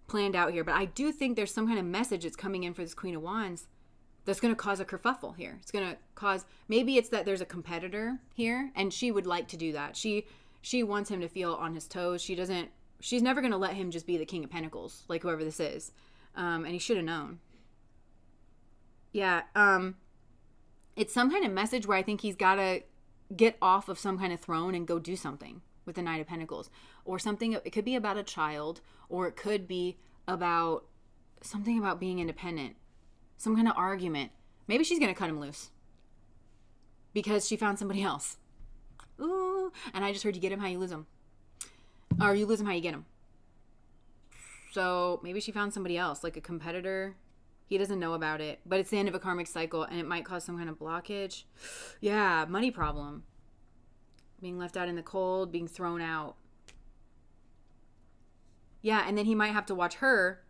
planned out here. But I do think there's some kind of message that's coming in for this Queen of Wands that's going to cause a kerfuffle here. It's going to cause, maybe it's that there's a competitor here and she would like to do that. She wants him to feel on his toes. She's never going to let him just be the King of Pentacles, like whoever this is. And he should have known. Yeah. It's some kind of message where I think he's got to get off of some kind of throne and go do something with the Knight of Pentacles, or something. It could be about a child, or it could be about something about being independent, some kind of argument. Maybe she's going to cut him loose because she found somebody else. Ooh. And I just heard you get him how you lose him, or you lose him how you get him. So maybe she found somebody else, like a competitor. He doesn't know about it, but it's the end of a karmic cycle and it might cause some kind of blockage. Yeah, money problem. Being left out in the cold, being thrown out. Yeah, and then he might have to watch her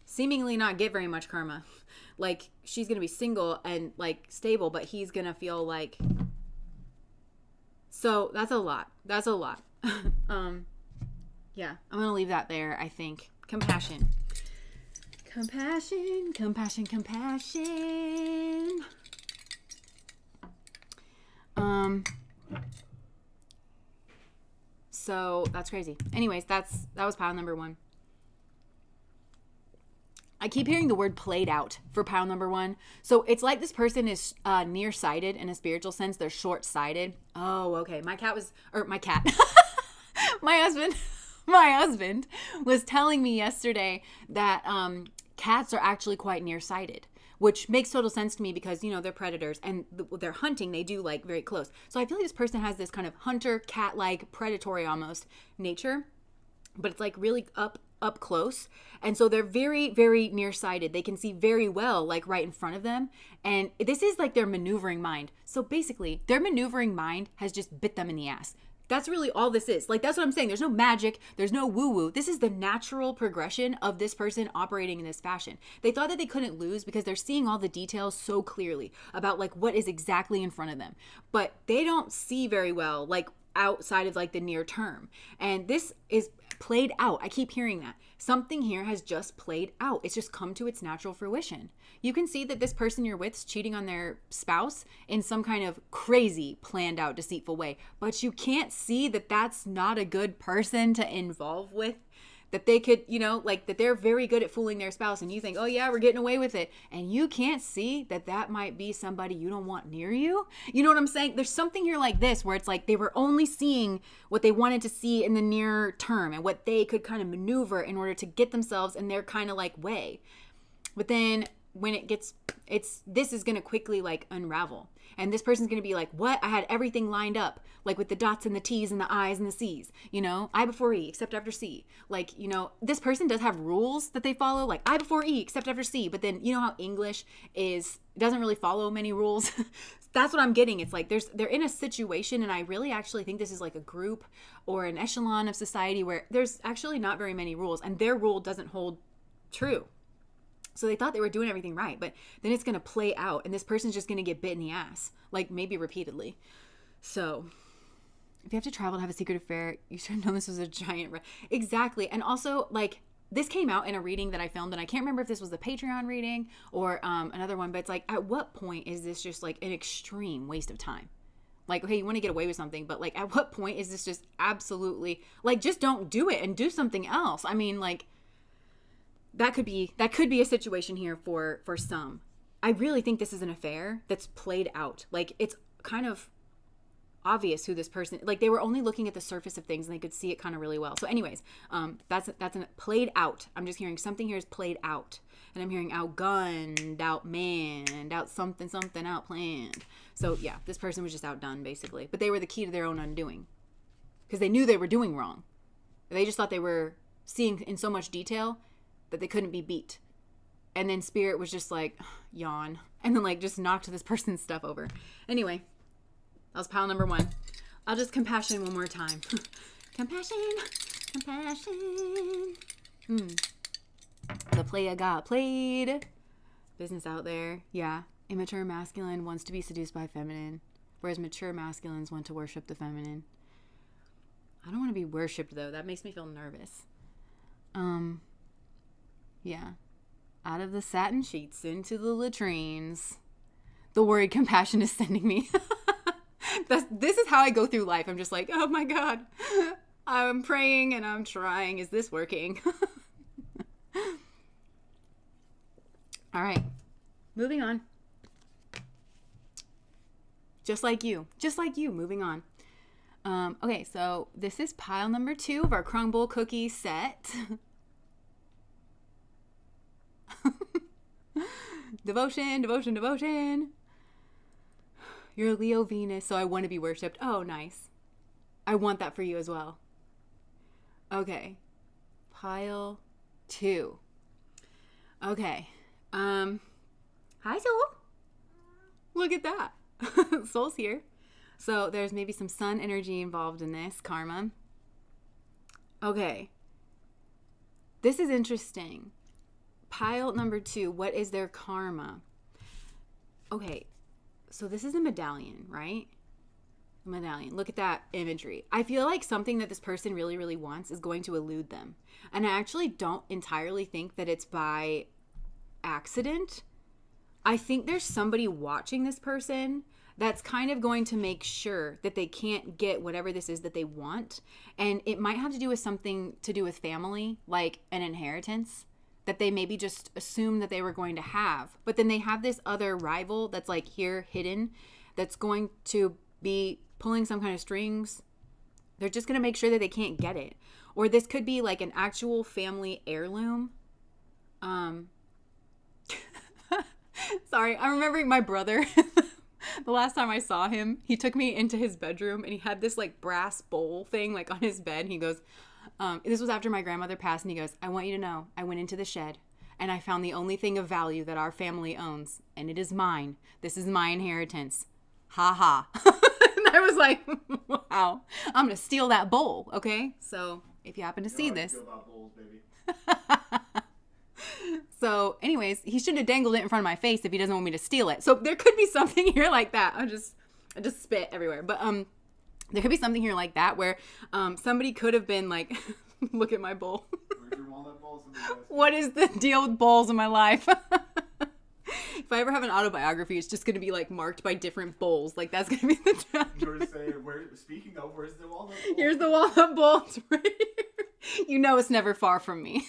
seemingly not get very much karma. Like, she's going to be single and, like, stable, but he's going to feel like... So, that's a lot. That's a lot. Yeah, I'm going to leave that there, I think. Compassion. Compassion, compassion, compassion. So that's crazy. Anyways, that was pile number 1. I keep hearing the word played out for pile number 1. So it's like this person is nearsighted in a spiritual sense. They're short-sighted. Oh, okay. My husband was telling me yesterday that cats are actually quite nearsighted, which makes total sense to me because, they're predators and they're hunting. They do like very close. So I feel like this person has this kind of hunter, cat-like, predatory almost nature, but it's like really up close. And so they're very, very nearsighted. They can see very well, like right in front of them. And this is like their maneuvering mind. So basically their maneuvering mind has just bit them in the ass. That's really all this is. Like, that's what I'm saying. There's no magic. There's no woo-woo. This is the natural progression of this person operating in this fashion. They thought that they couldn't lose because they're seeing all the details so clearly about, like, what is exactly in front of them. But they don't see very well, like, outside of, like, the near term. And this is played out. I keep hearing that. Something here has just played out. It's just come to its natural fruition. You can see that this person you're with is cheating on their spouse in some kind of crazy, planned out, deceitful way. But you can't see that that's not a good person to involve with. That they could, that they're very good at fooling their spouse, and you think, oh yeah, we're getting away with it. And you can't see that that might be somebody you don't want near you. You know what I'm saying? There's something here like this where it's like they were only seeing what they wanted to see in the near term and what they could kind of maneuver in order to get themselves in their kind of like way. But then when this is going to quickly like unravel. And this person's going to be like, what? I had everything lined up, like with the dots and the T's and the I's and the C's, you know, I before E, except after C. Like, you know, this person does have rules that they follow, like I before E, except after C. But then, you know how English doesn't really follow many rules. That's what I'm getting. It's like they're in a situation, and I really actually think this is like a group or an echelon of society where there's actually not very many rules, and their rule doesn't hold true. So they thought they were doing everything right, but then it's going to play out, and this person's just going to get bit in the ass, like maybe repeatedly. So if you have to travel to have a secret affair, you should have known this was a giant exactly. And also, like, this came out in a reading that I filmed, and I can't remember if this was the Patreon reading or another one, but it's like, at what point is this just like an extreme waste of time? Like, okay, you want to get away with something, but like, at what point is this just absolutely, like, just don't do it and do something else? I mean, like, that could be a situation here for some. I really think this is an affair that's played out. Like, it's kind of obvious who this person, like, they were only looking at the surface of things and they could see it kind of really well. So anyways, that's an played out. I'm just hearing something here is played out, and I'm hearing outgunned, outmanned, out something, outplanned. So yeah, this person was just outdone basically, but they were the key to their own undoing because they knew they were doing wrong. They just thought they were seeing in so much detail that they couldn't be beat. And then spirit was just like, yawn, and then like just knocked this person's stuff over. Anyway, that was pile number 1. I'll just compassion one more time. Compassion. The playa got played. Business out there. Yeah. Immature masculine wants to be seduced by feminine, whereas mature masculines want to worship the feminine. I don't want to be worshipped though. That makes me feel nervous. Yeah. Out of the satin sheets into the latrines. The worried compassion is sending me. This is how I go through life. I'm just like, oh my God. I'm praying and I'm trying. Is this working? All right. Moving on. Just like you. Moving on. Okay, so this is pile number 2 of our crumble cookie set. Devotion. You're a Leo Venus, so I want to be worshipped. Oh, nice. I want that for you as well. Okay. Pile 2. Okay. Hi, Soul. Look at that. Soul's here. So there's maybe some sun energy involved in this, karma. Okay. This is interesting. Pile number 2, what is their karma? Okay, so this is a medallion, right? A medallion. Look at that imagery. I feel like something that this person really, really wants is going to elude them. And I actually don't entirely think that it's by accident. I think there's somebody watching this person that's kind of going to make sure that they can't get whatever this is that they want. And it might have to do with something to do with family, like an inheritance that they maybe just assumed that they were going to have. But then they have this other rival that's like here hidden that's going to be pulling some kind of strings. They're just going to make sure that they can't get it. Or this could be like an actual family heirloom. Sorry, I'm remembering my brother. The last time I saw him, he took me into his bedroom and he had this like brass bowl thing like on his bed. He goes, this was after my grandmother passed, and he goes, I want you to know, I went into the shed and I found the only thing of value that our family owns, and it is mine. This is my inheritance. Ha ha. And I was like, wow, I'm going to steal that bowl. Okay. So if you happen to see this. About bowls, baby. So anyways, he shouldn't have dangled it in front of my face if he doesn't want me to steal it. So there could be something here like that. I just spit everywhere. But, there could be something here like that where somebody could have been like, look at my bowl. Where's your walnut bowls? What is the deal with bowls in my life? If I ever have an autobiography, it's just going to be like marked by different bowls. Like that's going to be the chapter. Speaking of, where's the walnut bowl? Here's the walnut bowl. It's right here. You know it's never far from me.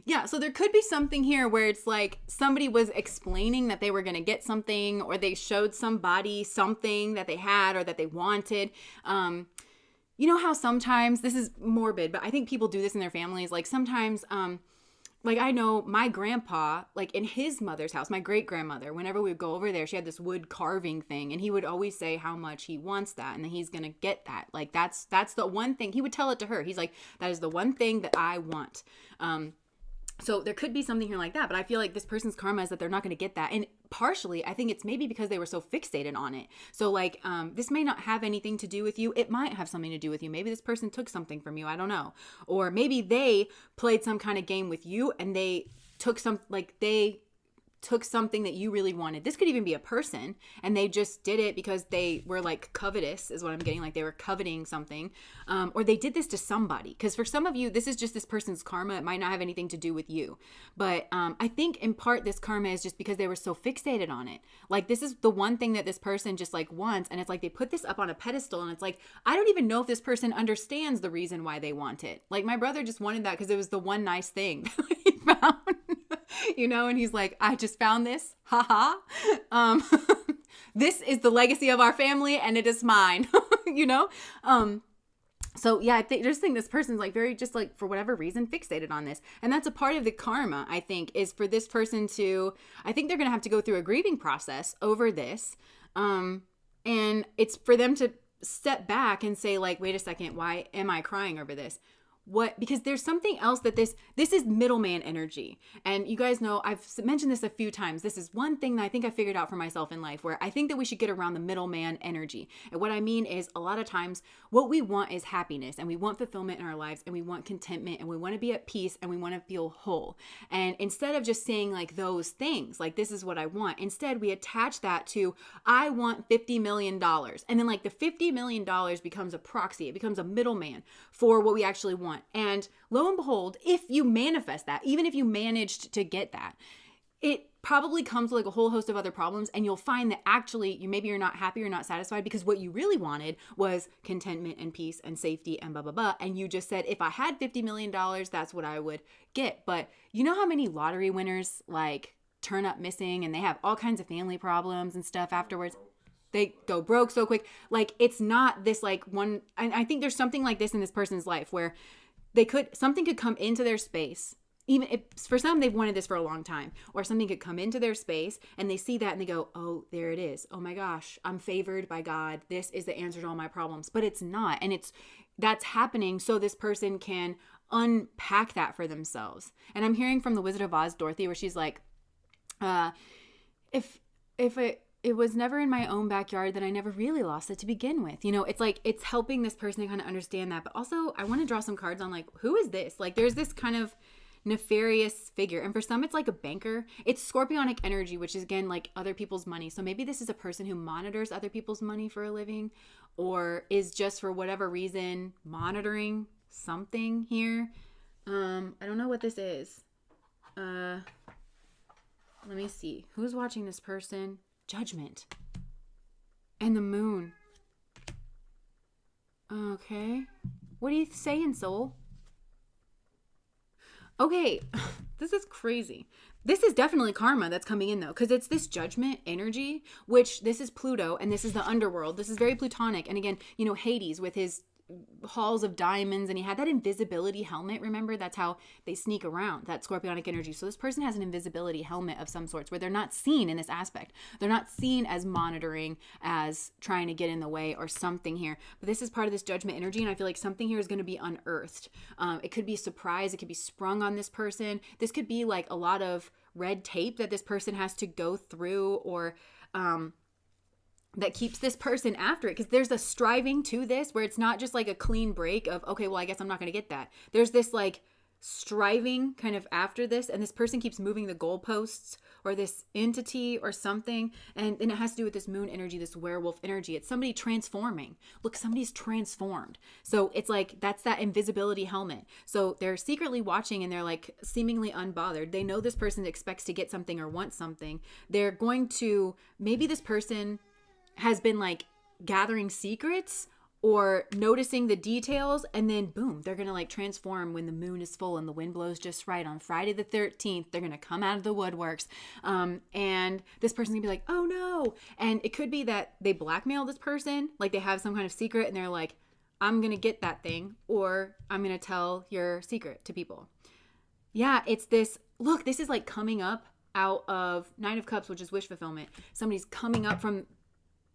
Yeah, so there could be something here where it's like somebody was explaining that they were going to get something, or they showed somebody something that they had or that they wanted. You know how sometimes, this is morbid, but I think people do this in their families. Like sometimes, like I know my grandpa, like in his mother's house, my great grandmother, whenever we would go over there, she had this wood carving thing, and he would always say how much he wants that and that he's gonna get that. Like that's the one thing he would tell it to her. He's like, that is the one thing that I want. So there could be something here like that, but I feel like this person's karma is that they're not going to get that. And partially, I think it's maybe because they were so fixated on it. So like, this may not have anything to do with you. It might have something to do with you. Maybe this person took something from you. I don't know. Or maybe they played some kind of game with you and they took something that you really wanted. This could even be a person, and they just did it because they were like covetous is what I'm getting. Like they were coveting something, or they did this to somebody. Because for some of you, this is just this person's karma. It might not have anything to do with you. But I think in part this karma is just because they were so fixated on it. Like this is the one thing that this person just like wants. And it's like they put this up on a pedestal, and it's like, I don't even know if this person understands the reason why they want it. Like my brother just wanted that because it was the one nice thing that he found. You know, and he's like, I just found this. Haha. This is the legacy of our family and it is mine. You know? So yeah, just think this person's like very, just like for whatever reason, fixated on this. And that's a part of the karma, I think, is for this person to, I think they're going to have to go through a grieving process over this. And it's for them to step back and say like, wait a second, why am I crying over this? Because there's something else that this is middleman energy. And you guys know, I've mentioned this a few times. This is one thing that I think I figured out for myself in life, where I think that we should get around the middleman energy. And what I mean is a lot of times what we want is happiness, and we want fulfillment in our lives, and we want contentment, and we want to be at peace, and we want to feel whole. And instead of just saying like those things, like this is what I want, instead we attach that to, I want $50 million. And then like the $50 million becomes a proxy. It becomes a middleman for what we actually want. And lo and behold, if you manifest that, even if you managed to get that, it probably comes with like a whole host of other problems. And you'll find that actually maybe you're not happy or not satisfied because what you really wanted was contentment and peace and safety and blah, blah, blah. And you just said, if I had $50 million, that's what I would get. But you know how many lottery winners like turn up missing and they have all kinds of family problems and stuff afterwards? They go broke so quick. Like it's not this like one, and I think there's something like this in this person's life where something could come into their space. Even if for some, they've wanted this for a long time, or something could come into their space and they see that and they go, oh, there it is. Oh my gosh, I'm favored by God. This is the answer to all my problems, but it's not. And that's happening so this person can unpack that for themselves. And I'm hearing from the Wizard of Oz, Dorothy, where she's like, if it was never in my own backyard, then I never really lost it to begin with. You know, it's like, it's helping this person to kind of understand that. But also I want to draw some cards on like, who is this? Like there's this kind of nefarious figure. And for some, it's like a banker. It's scorpionic energy, which is again, like other people's money. So maybe this is a person who monitors other people's money for a living, or is just for whatever reason monitoring something here. I don't know what this is. Let me see. Who's watching this person? Judgment. And the moon. Okay. What are you saying, soul? Okay. This is crazy. This is definitely karma that's coming in though, because it's this judgment energy, which this is Pluto and this is the underworld. This is very Plutonic. And again, you know, Hades with his halls of diamonds, and he had that invisibility helmet. Remember, that's how they sneak around, that scorpionic energy. So this person has an invisibility helmet of some sorts where they're not seen in this aspect. They're not seen as monitoring, as trying to get in the way or something here. But this is part of this judgment energy, and I feel like something here is going to be unearthed. It could be a surprise. It could be sprung on this person. This could be like a lot of red tape that this person has to go through, or that keeps this person after it, because there's a striving to this where it's not just like a clean break of, okay, well, I guess I'm not going to get that. There's this like striving kind of after this, and this person keeps moving the goalposts, or this entity or something, and it has to do with this moon energy, this werewolf energy. It's somebody transforming. Look, somebody's transformed. So it's like, that's that invisibility helmet. So they're secretly watching and they're like seemingly unbothered. They know this person expects to get something or wants something. They're going to, maybe this person has been like gathering secrets or noticing the details, and then boom, they're gonna like transform when the moon is full and the wind blows just right on Friday the 13th. They're gonna come out of the woodworks, and this person's gonna be like, oh no. And it could be that they blackmail this person, like they have some kind of secret and they're like, I'm gonna get that thing, or I'm gonna tell your secret to people. Yeah, it's this. Look, this is like coming up out of Nine of Cups, which is wish fulfillment. Somebody's coming up from.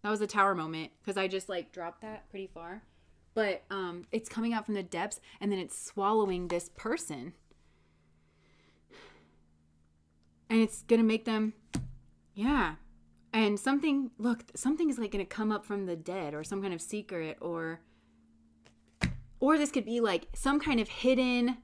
That was a tower moment because I just like dropped that pretty far. But it's coming out from the depths and then it's swallowing this person. And it's going to make them, yeah. And something is like going to come up from the dead or some kind of secret or this could be like some kind of hidden,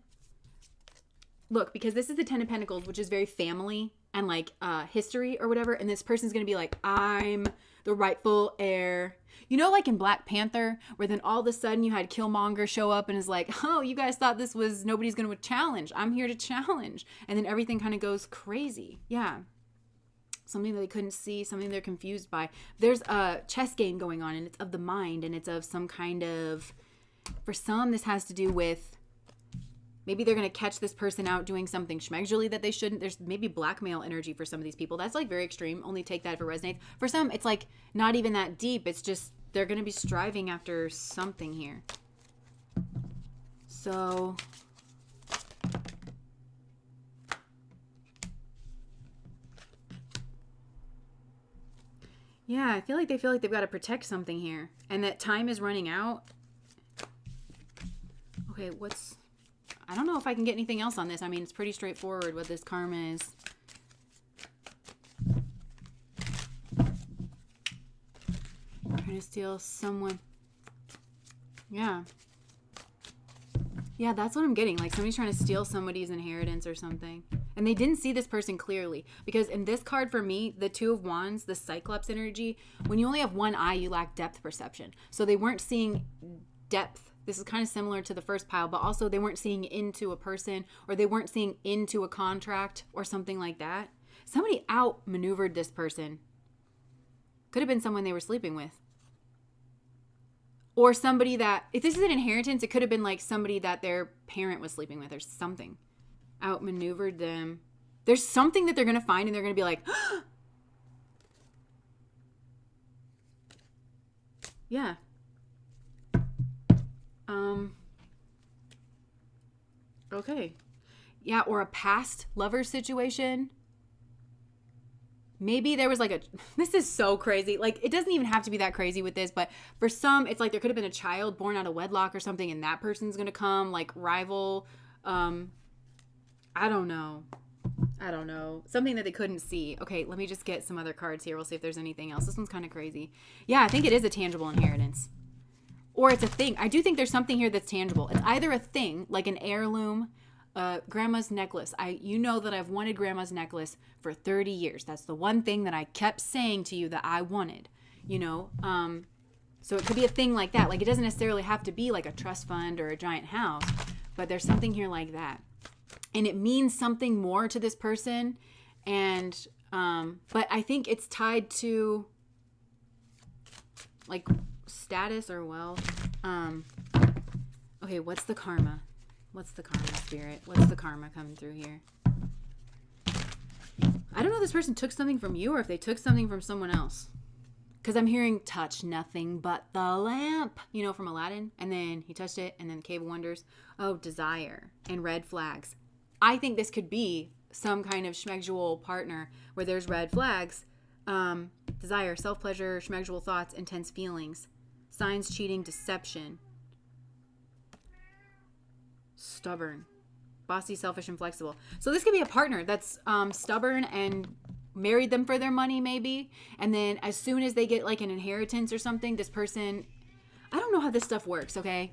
look, because this is the Ten of Pentacles, which is very family and like history or whatever. And this person's going to be like, I'm the rightful heir. You know, like in Black Panther, where then all of a sudden you had Killmonger show up and is like, oh, you guys thought this was nobody's going to challenge. I'm here to challenge. And then everything kind of goes crazy. Yeah. Something that they couldn't see, something they're confused by. There's a chess game going on and it's of the mind and it's of some kind of, for some, this has to do with maybe they're going to catch this person out doing something schmegully that they shouldn't. There's maybe blackmail energy for some of these people. That's like very extreme. Only take that if it resonates. For some, it's like not even that deep. It's just they're going to be striving after something here. So yeah, I feel like they've got to protect something here. And that time is running out. Okay, I don't know if I can get anything else on this. I mean, it's pretty straightforward what this karma is. Trying to steal someone. Yeah. Yeah, that's what I'm getting. Like somebody's trying to steal somebody's inheritance or something. And they didn't see this person clearly. Because in this card for me, the Two of Wands, the Cyclops energy, when you only have one eye, you lack depth perception. So they weren't seeing depth. This is kind of similar to the first pile, but also they weren't seeing into a person or they weren't seeing into a contract or something like that. Somebody outmaneuvered this person. Could have been someone they were sleeping with. Or somebody that, if this is an inheritance, it could have been like somebody that their parent was sleeping with or something. Outmaneuvered them. There's something that they're going to find and they're going to be like, yeah. Okay. Yeah, or a past lover situation. Maybe there was like this is so crazy. Like, it doesn't even have to be that crazy with this, but for some, it's like there could have been a child born out of wedlock or something, and that person's going to come, like, rival. I don't know. Something that they couldn't see. Okay, let me just get some other cards here. We'll see if there's anything else. This one's kind of crazy. Yeah, I think it is a tangible inheritance. Or it's a thing. I do think there's something here that's tangible. It's either a thing, like an heirloom, grandma's necklace. You know that I've wanted grandma's necklace for 30 years. That's the one thing that I kept saying to you that I wanted, you know? So it could be a thing like that. Like, it doesn't necessarily have to be like a trust fund or a giant house, but there's something here like that. And it means something more to this person. And, but I think it's tied to like status or wealth. Okay, what's the karma? What's the karma, spirit? What's the karma coming through here? I don't know if this person took something from you or if they took something from someone else. Because I'm hearing touch nothing but the lamp, you know, from Aladdin. And then he touched it, and then the Cave of Wonders. Oh, desire and red flags. I think this could be some kind of schmegdual partner where there's red flags. Desire, self-pleasure, schmegdual thoughts, intense feelings. Signs, cheating, deception. Stubborn. Bossy, selfish, and flexible. So this could be a partner that's stubborn and married them for their money maybe. And then as soon as they get like an inheritance or something, this person... I don't know how this stuff works, okay?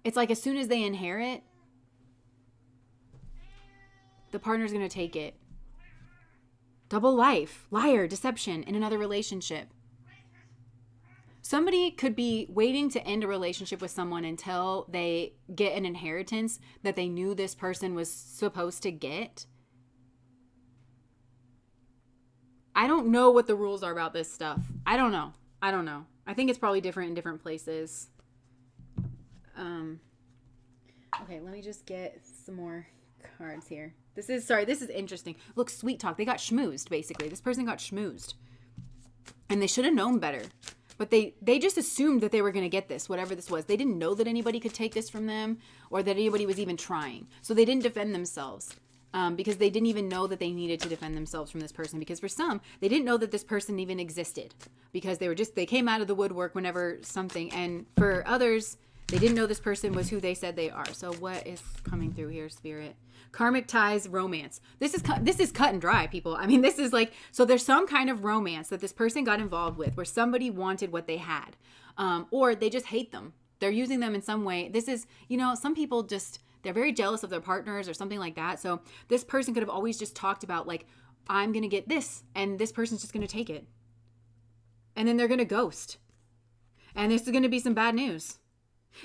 It's like as soon as they inherit, the partner's going to take it. Double life, liar, deception in another relationship. Somebody could be waiting to end a relationship with someone until they get an inheritance that they knew this person was supposed to get. I don't know what the rules are about this stuff. I don't know. I think it's probably different in different places. Okay, let me just get some more cards here. This is interesting. Look, sweet talk. They got schmoozed, basically. This person got schmoozed. And they should have known better. But they just assumed that they were going to get this, whatever this was. They didn't know that anybody could take this from them or that anybody was even trying. So they didn't defend themselves because they didn't even know that they needed to defend themselves from this person. Because for some, they didn't know that this person even existed because they came out of the woodwork whenever something. And for others, they didn't know this person was who they said they are. So what is coming through here, Spirit? Karmic ties, romance. This is cut and dry, people. I mean, this is like, so there's some kind of romance that this person got involved with where somebody wanted what they had, or they just hate them. They're using them in some way. This is, some people just, they're very jealous of their partners or something like that. So this person could have always just talked about like, I'm going to get this and this person's just going to take it. And then they're going to ghost. And there's going to be some bad news.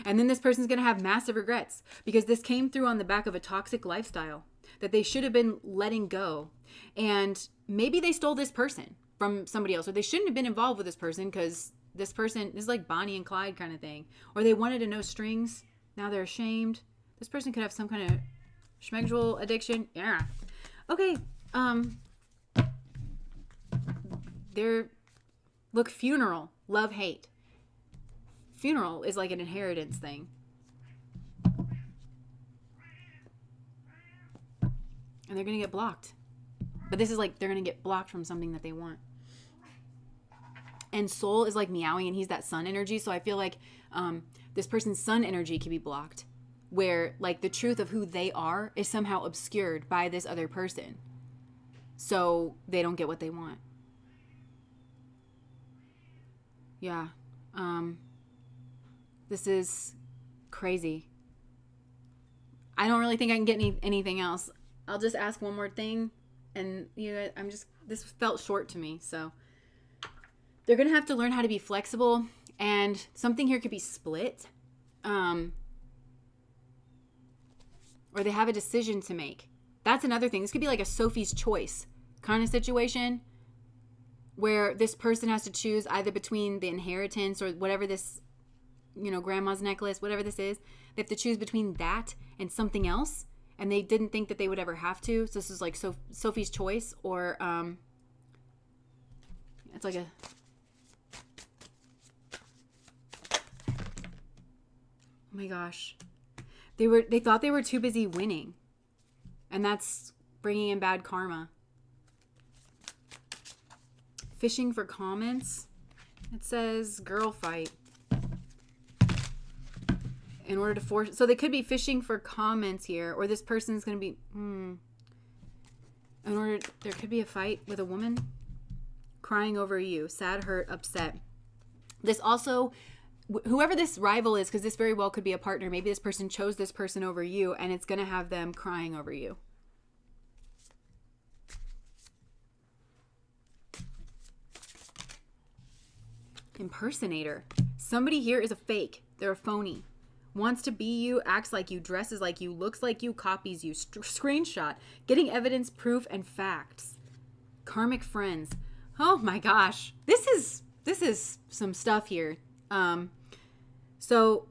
And then this person's going to have massive regrets because this came through on the back of a toxic lifestyle that they should have been letting go. And maybe they stole this person from somebody else, or they shouldn't have been involved with this person because this person is like Bonnie and Clyde kind of thing. Or they wanted to know strings. Now they're ashamed. This person could have some kind of schmegdual addiction. Yeah. Okay. Look, funeral, love, hate. Funeral is like an inheritance thing. And they're going to get blocked. But this is like they're going to get blocked from something that they want. And soul is like meowing and he's that sun energy. So I feel like this person's sun energy can be blocked. Where like the truth of who they are is somehow obscured by this other person. So they don't get what they want. Yeah. This is crazy. I don't really think I can get anything else. I'll just ask one more thing. And this felt short to me. So they're going to have to learn how to be flexible. And something here could be split. Or they have a decision to make. That's another thing. This could be like a Sophie's choice kind of situation. Where this person has to choose either between the inheritance or whatever this, grandma's necklace, whatever this is. They have to choose between that and something else. And they didn't think that they would ever have to. So this is like Sophie's choice or it's like a... Oh my gosh. They thought they were too busy winning. And that's bringing in bad karma. Fishing for comments. It says girl fight. In order to force... So they could be fishing for comments here. Or this person's going to be... There could be a fight with a woman. Crying over you. Sad, hurt, upset. This also... Whoever this rival is, because this very well could be a partner. Maybe this person chose this person over you. And it's going to have them crying over you. Impersonator. Somebody here is a fake. They're a phony. Wants to be you, acts like you, dresses like you, looks like you, copies you, screenshot, getting evidence, proof, and facts. Karmic friends. Oh my gosh. This is some stuff here. So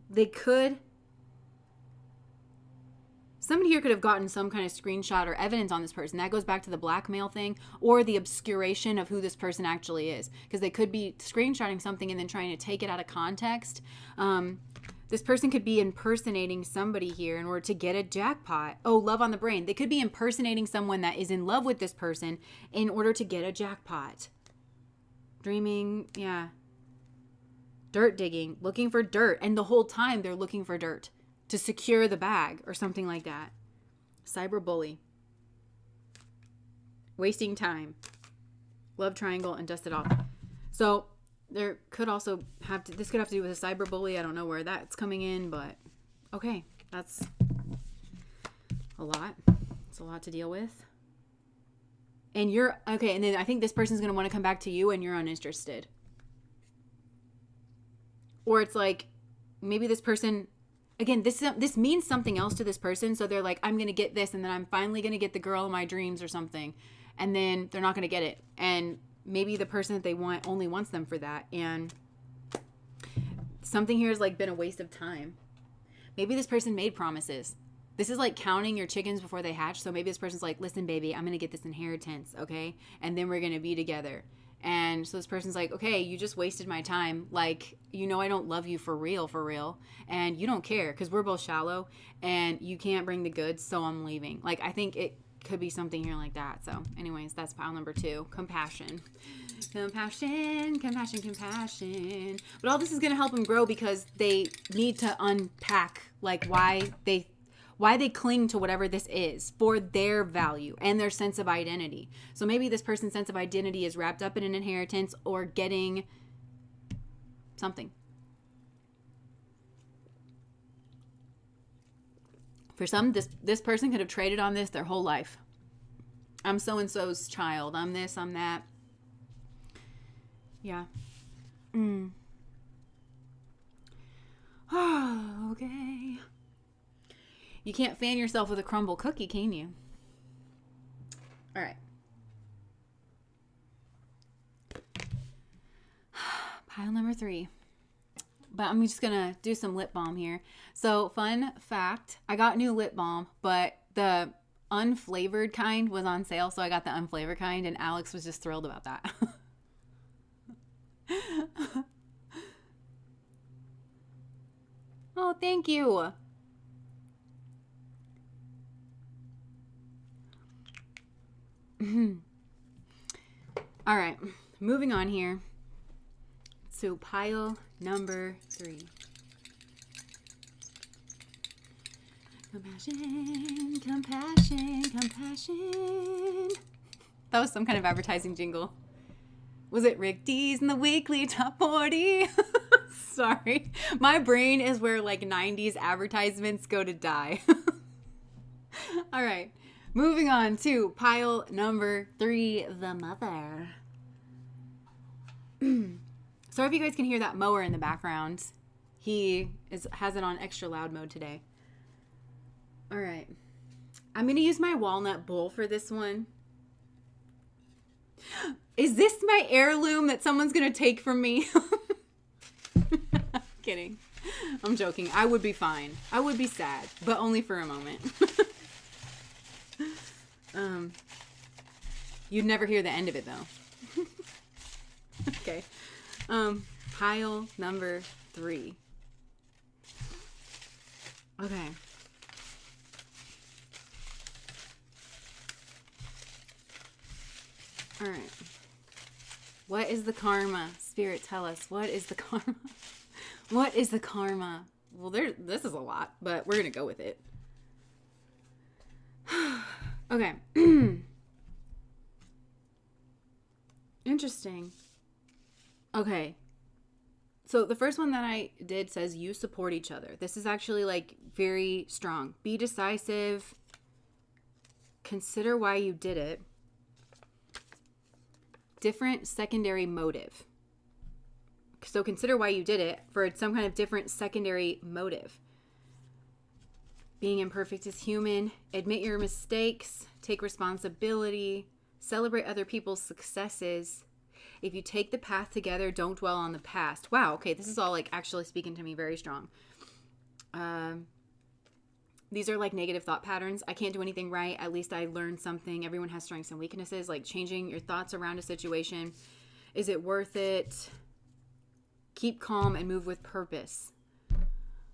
they could... Somebody here could have gotten some kind of screenshot or evidence on this person. That goes back to the blackmail thing or the obscuration of who this person actually is. Because they could be screenshotting something and then trying to take it out of context. This person could be impersonating somebody here in order to get a jackpot. Oh, love on the brain. They could be impersonating someone that is in love with this person in order to get a jackpot. Dreaming, yeah. Dirt digging, looking for dirt. And the whole time they're looking for dirt. To secure the bag or something like that. Cyberbully. Wasting time. Love triangle and dust it off. So there could also this could have to do with a cyberbully. I don't know where that's coming in, but okay. That's a lot. It's a lot to deal with. And you're, okay, and then I think this person's going to want to come back to you and you're uninterested. Or it's like, maybe this person... Again, this means something else to this person. So they're like, I'm going to get this. And then I'm finally going to get the girl of my dreams or something. And then they're not going to get it. And maybe the person that they want only wants them for that. And something here has like been a waste of time. Maybe this person made promises. This is like counting your chickens before they hatch. So maybe this person's like, listen, baby, I'm going to get this inheritance. Okay. And then we're going to be together. And so this person's like, okay, you just wasted my time. Like, you know, I don't love you for real. And you don't care because we're both shallow and you can't bring the goods. So I'm leaving. Like, I think it could be something here like that. So anyways, that's pile number 2, compassion. Compassion. But all this is going to help them grow because they need to unpack like why they cling to whatever this is for their value and their sense of identity. So maybe this person's sense of identity is wrapped up in an inheritance or getting something. For some, this person could have traded on this their whole life. I'm so-and-so's child. I'm this, I'm that. Yeah. Oh, okay. You can't fan yourself with a crumble cookie, can you? All right. Pile number 3. But I'm just going to do some lip balm here. So, fun fact, I got new lip balm, but the unflavored kind was on sale, so I got the unflavored kind, and Alex was just thrilled about that. Oh, thank you. All right, moving on here. So pile number 3. Compassion. That was some kind of advertising jingle. Was it Rick D's in the weekly top 40? Sorry. My brain is where like 90s advertisements go to die. All right. Moving on to pile number 3, the mother. Sorry if you guys can hear that mower in the background. He has it on extra loud mode today. All right. I'm going to use my walnut bowl for this one. Is this my heirloom that someone's going to take from me? Kidding. I'm joking. I would be fine. I would be sad, but only for a moment. You'd never hear the end of it though. Okay. Pile number 3. Okay. All right. What is the karma? Spirit, tell us. What is the karma? What is the karma? Well, this is a lot, but we're going to go with it. Okay. Interesting. Okay. So the first one that I did says you support each other. This is actually like very strong. Be decisive. Consider why you did it. Different secondary motive. So consider why you did it for some kind of different secondary motive. Being imperfect is human. Admit your mistakes. Take responsibility. Celebrate other people's successes. If you take the path together, don't dwell on the past. Wow, okay, this is all like actually speaking to me very strong. These are like negative thought patterns. I can't do anything right. At least I learned something. Everyone has strengths and weaknesses. Like changing your thoughts around a situation. Is it worth it? Keep calm and move with purpose.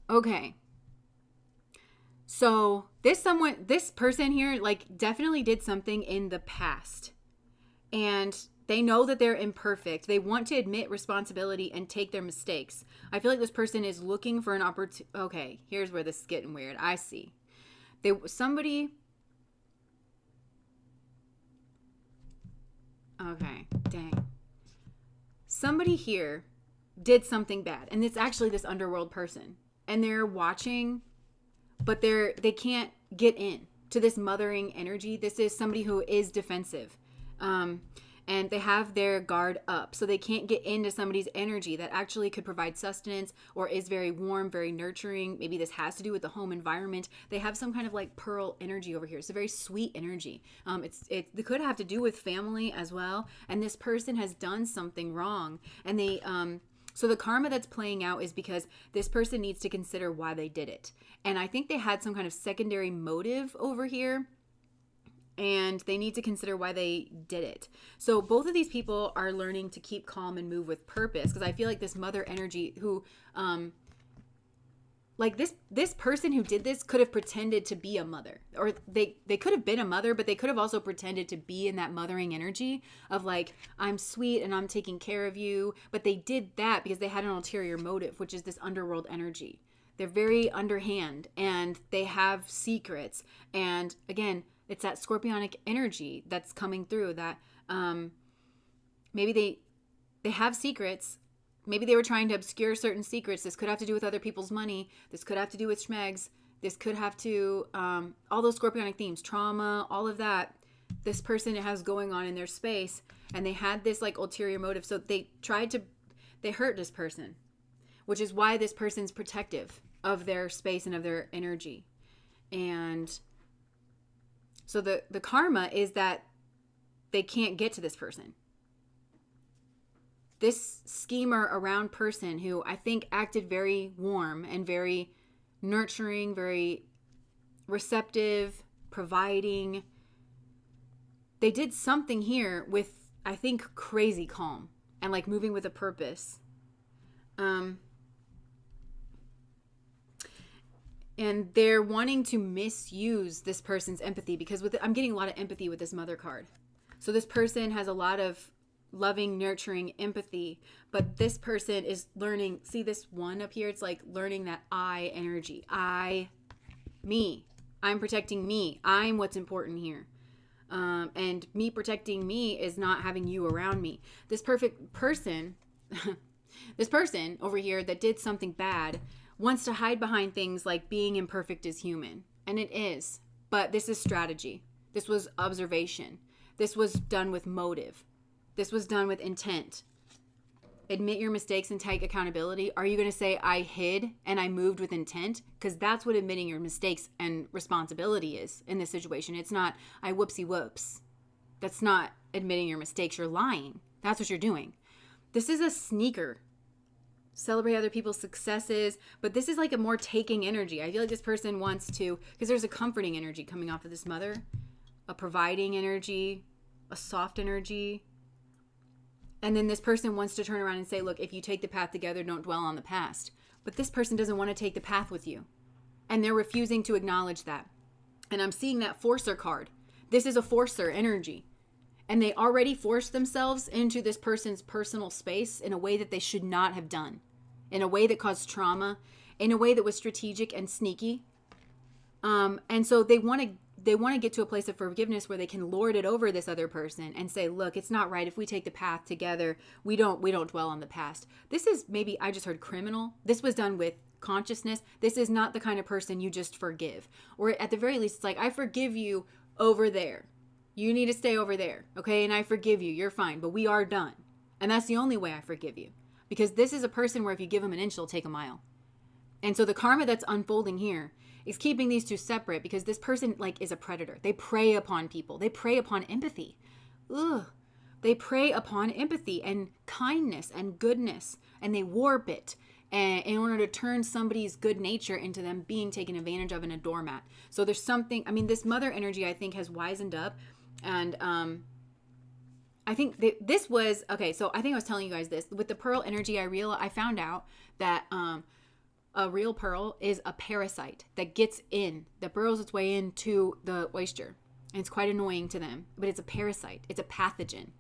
Okay. So this person here like definitely did something in the past. And they know that they're imperfect. They want to admit responsibility and take their mistakes. I feel like this person is looking for an opportunity. Okay, here's where this is getting weird. I see. Okay, dang. Somebody here did something bad. And it's actually this underworld person. And they're watching, but they can't get in to this mothering energy. This is somebody who is defensive. And they have their guard up. So they can't get into somebody's energy that actually could provide sustenance or is very warm, very nurturing. Maybe this has to do with the home environment. They have some kind of like pearl energy over here. It's a very sweet energy. It could have to do with family as well. And this person has done something wrong. And so the karma that's playing out is because this person needs to consider why they did it. And I think they had some kind of secondary motive over here. and they need to consider why they did it. So both of these people are learning to keep calm and move with purpose, because I feel like this mother energy who like this person who did this could have pretended to be a mother, or they could have been a mother, but they could have also pretended to be in that mothering energy of like, I'm sweet and I'm taking care of you. But they did that because they had an ulterior motive, which is this underworld energy. They're very underhand and they have secrets. And again, it's that scorpionic energy that's coming through that maybe they have secrets. Maybe they were trying to obscure certain secrets. This could have to do with other people's money. This could have to do with schmegs. This could have to, all those scorpionic themes, trauma, all of that. This person has going on in their space, and they had this like ulterior motive. So they hurt this person, which is why this person's protective of their space and of their energy. And so the karma is that they can't get to this person. This schemer around person who I think acted very warm and very nurturing, very receptive, providing. They did something here with, I think, crazy calm and like moving with a purpose. And they're wanting to misuse this person's empathy, because I'm getting a lot of empathy with this mother card. So this person has a lot of loving, nurturing empathy, but this person is learning, see this one up here, it's like learning that I energy. Me. I'm protecting me. I'm what's important here. And me protecting me is not having you around me. This perfect person, this person over here that did something bad wants to hide behind things like being imperfect is human. And it is. But this is strategy. This was observation. This was done with motive. This was done with intent. Admit your mistakes and take accountability. Are you going to say, I hid and I moved with intent? Because that's what admitting your mistakes and responsibility is in this situation. It's not, I whoopsie whoops. That's not admitting your mistakes. You're lying. That's what you're doing. This is a sneaker. Celebrate other people's successes. But this is like a more taking energy. I feel like this person wants to, because there's a comforting energy coming off of this mother, a providing energy, a soft energy. And then this person wants to turn around and say, look, if you take the path together, don't dwell on the past. But this person doesn't want to take the path with you. And they're refusing to acknowledge that. And I'm seeing that forcer card. This is a forcer energy. And they already forced themselves into this person's personal space in a way that they should not have done. In a way that caused trauma. In a way that was strategic and sneaky. And so they want to get to a place of forgiveness where they can lord it over this other person and say, look, it's not right. If we take the path together, we don't dwell on the past. This is maybe, I just heard criminal. This was done with consciousness. This is not the kind of person you just forgive. Or at the very least, it's like, I forgive you over there. You need to stay over there. Okay. And I forgive you. You're fine, but we are done. And that's the only way I forgive you, because this is a person where if you give them an inch, they'll take a mile. And so the karma that's unfolding here is keeping these two separate, because this person like is a predator. They prey upon people. They prey upon empathy. Ugh. They prey upon empathy and kindness and goodness, and they warp it in order to turn somebody's good nature into them being taken advantage of in a doormat. So there's something, I mean, this mother energy I think has wisened up, and I think this was, okay, so I think I was telling you guys this. With the pearl energy, I found out that a real pearl is a parasite that gets in, that burrows its way into the oyster. And it's quite annoying to them, but it's a parasite. It's a pathogen.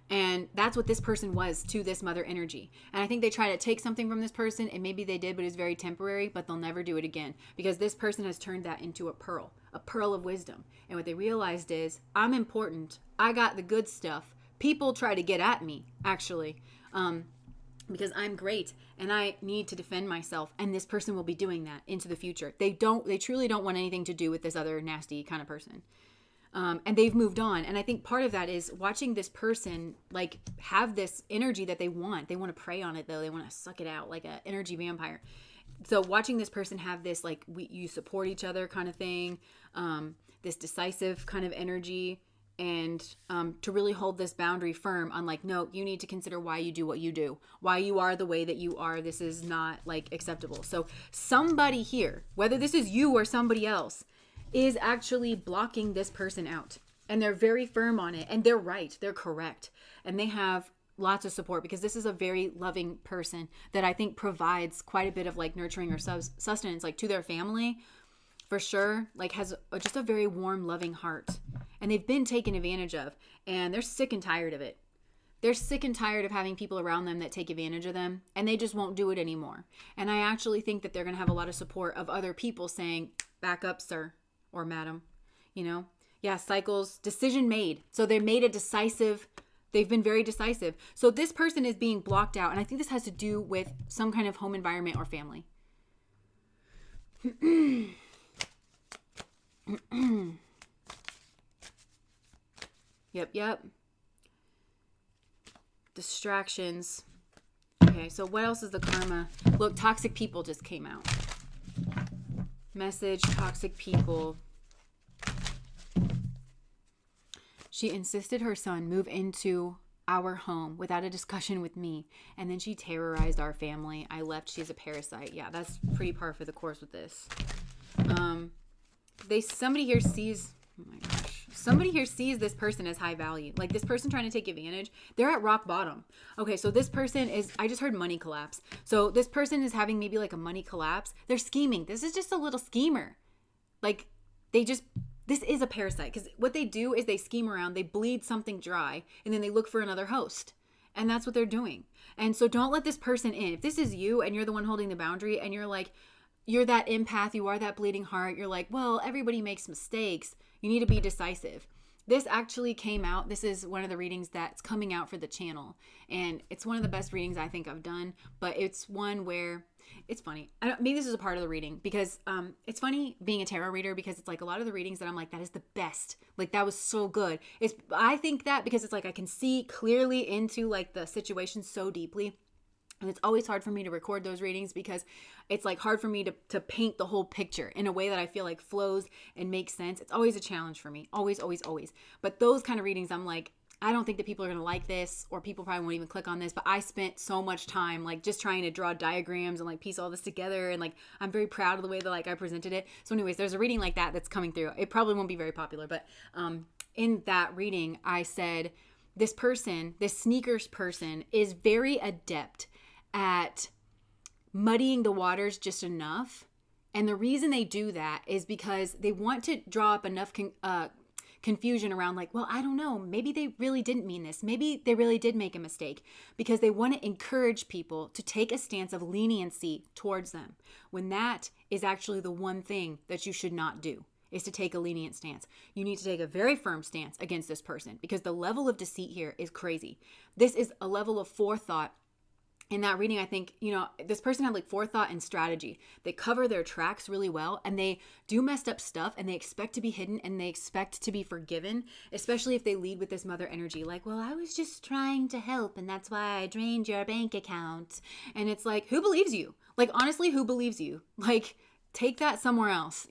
And that's what this person was to this mother energy. And I think they try to take something from this person, and maybe they did, but it's very temporary, but they'll never do it again, because this person has turned that into a pearl of wisdom. And what they realized is, I'm important. I got the good stuff. People try to get at me, actually, because I'm great and I need to defend myself. And this person will be doing that into the future. They truly don't want anything to do with this other nasty kind of person. And they've moved on. And I think part of that is watching this person like have this energy that they want. They want to prey on it though. They want to suck it out like an energy vampire. So watching this person have this like you support each other kind of thing, this decisive kind of energy, and to really hold this boundary firm on like, no, you need to consider why you do what you do, why you are the way that you are. This is not like acceptable. So somebody here, whether this is you or somebody else, is actually blocking this person out. And they're very firm on it. And they're right. They're correct. And they have lots of support because this is a very loving person that I think provides quite a bit of like nurturing or sustenance like to their family for sure, like has just a very warm, loving heart. And they've been taken advantage of and they're sick and tired of it. They're sick and tired of having people around them that take advantage of them and they just won't do it anymore. And I actually think that they're going to have a lot of support of other people saying, back up, sir or madam, you know? Yeah, cycles, decision made. So they made a decisive. They've been very decisive. So this person is being blocked out. And I think this has to do with some kind of home environment or family. Yep. Distractions. Okay, so what else is the karma? Look, toxic people just came out. Message, toxic people. She insisted her son move into our home without a discussion with me. And then she terrorized our family. I left. She's a parasite. Yeah, that's pretty par for the course with this. Somebody here sees, oh my gosh. Somebody here sees this person as high value. Like this person trying to take advantage. They're at rock bottom. Okay, so this person is, I just heard money collapse. So this person is having maybe like a money collapse. They're scheming. This is just a little schemer. Like this is a parasite because what they do is they scheme around, they bleed something dry, and then they look for another host. And that's what they're doing. And so don't let this person in. If this is you and you're the one holding the boundary and you're like, you're that empath, you are that bleeding heart, you're like, well, everybody makes mistakes. You need to be decisive. This actually came out. This is one of the readings that's coming out for the channel. And it's one of the best readings I think I've done. But it's one where it's funny. Maybe this is a part of the reading because it's funny being a tarot reader because it's like a lot of the readings that I'm like, that is the best. Like that was so good. I think that because it's like I can see clearly into like the situation so deeply. And it's always hard for me to record those readings because it's like hard for me to paint the whole picture in a way that I feel like flows and makes sense. It's always a challenge for me. Always, always, always. But those kind of readings, I'm like, I don't think that people are going to like this or people probably won't even click on this. But I spent so much time like just trying to draw diagrams and like piece all this together. And like, I'm very proud of the way that like I presented it. So anyways, there's a reading like that that's coming through. It probably won't be very popular. But in that reading, I said, this person, this sneakers person is very adept at muddying the waters just enough. And the reason they do that is because they want to draw up enough confusion around like, well, I don't know, maybe they really didn't mean this. Maybe they really did make a mistake because they want to encourage people to take a stance of leniency towards them when that is actually the one thing that you should not do is to take a lenient stance. You need to take a very firm stance against this person because the level of deceit here is crazy. This is a level of forethought. In that reading, I think, this person had like forethought and strategy. They cover their tracks really well and they do messed up stuff and they expect to be hidden and they expect to be forgiven, especially if they lead with this mother energy. Like, well, I was just trying to help and that's why I drained your bank account. And it's like, who believes you? Like, honestly, who believes you? Like, take that somewhere else,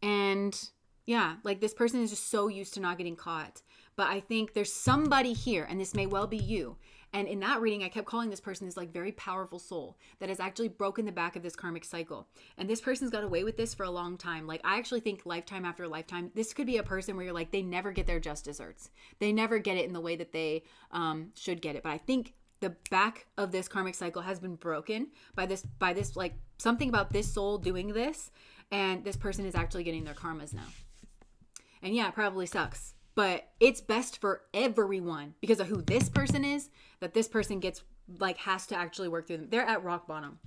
And yeah, like this person is just so used to not getting caught. But I think there's somebody here, and this may well be you. And in that reading, I kept calling this person this like very powerful soul that has actually broken the back of this karmic cycle. And this person's got away with this for a long time. Like I actually think lifetime after lifetime, this could be a person where you're like, they never get their just desserts. They never get it in the way that they should get it. But I think the back of this karmic cycle has been broken by this like something about this soul doing this. And this person is actually getting their karmas now. And yeah, it probably sucks. But it's best for everyone because of who this person is, that this person has to actually work through them. They're at rock bottom.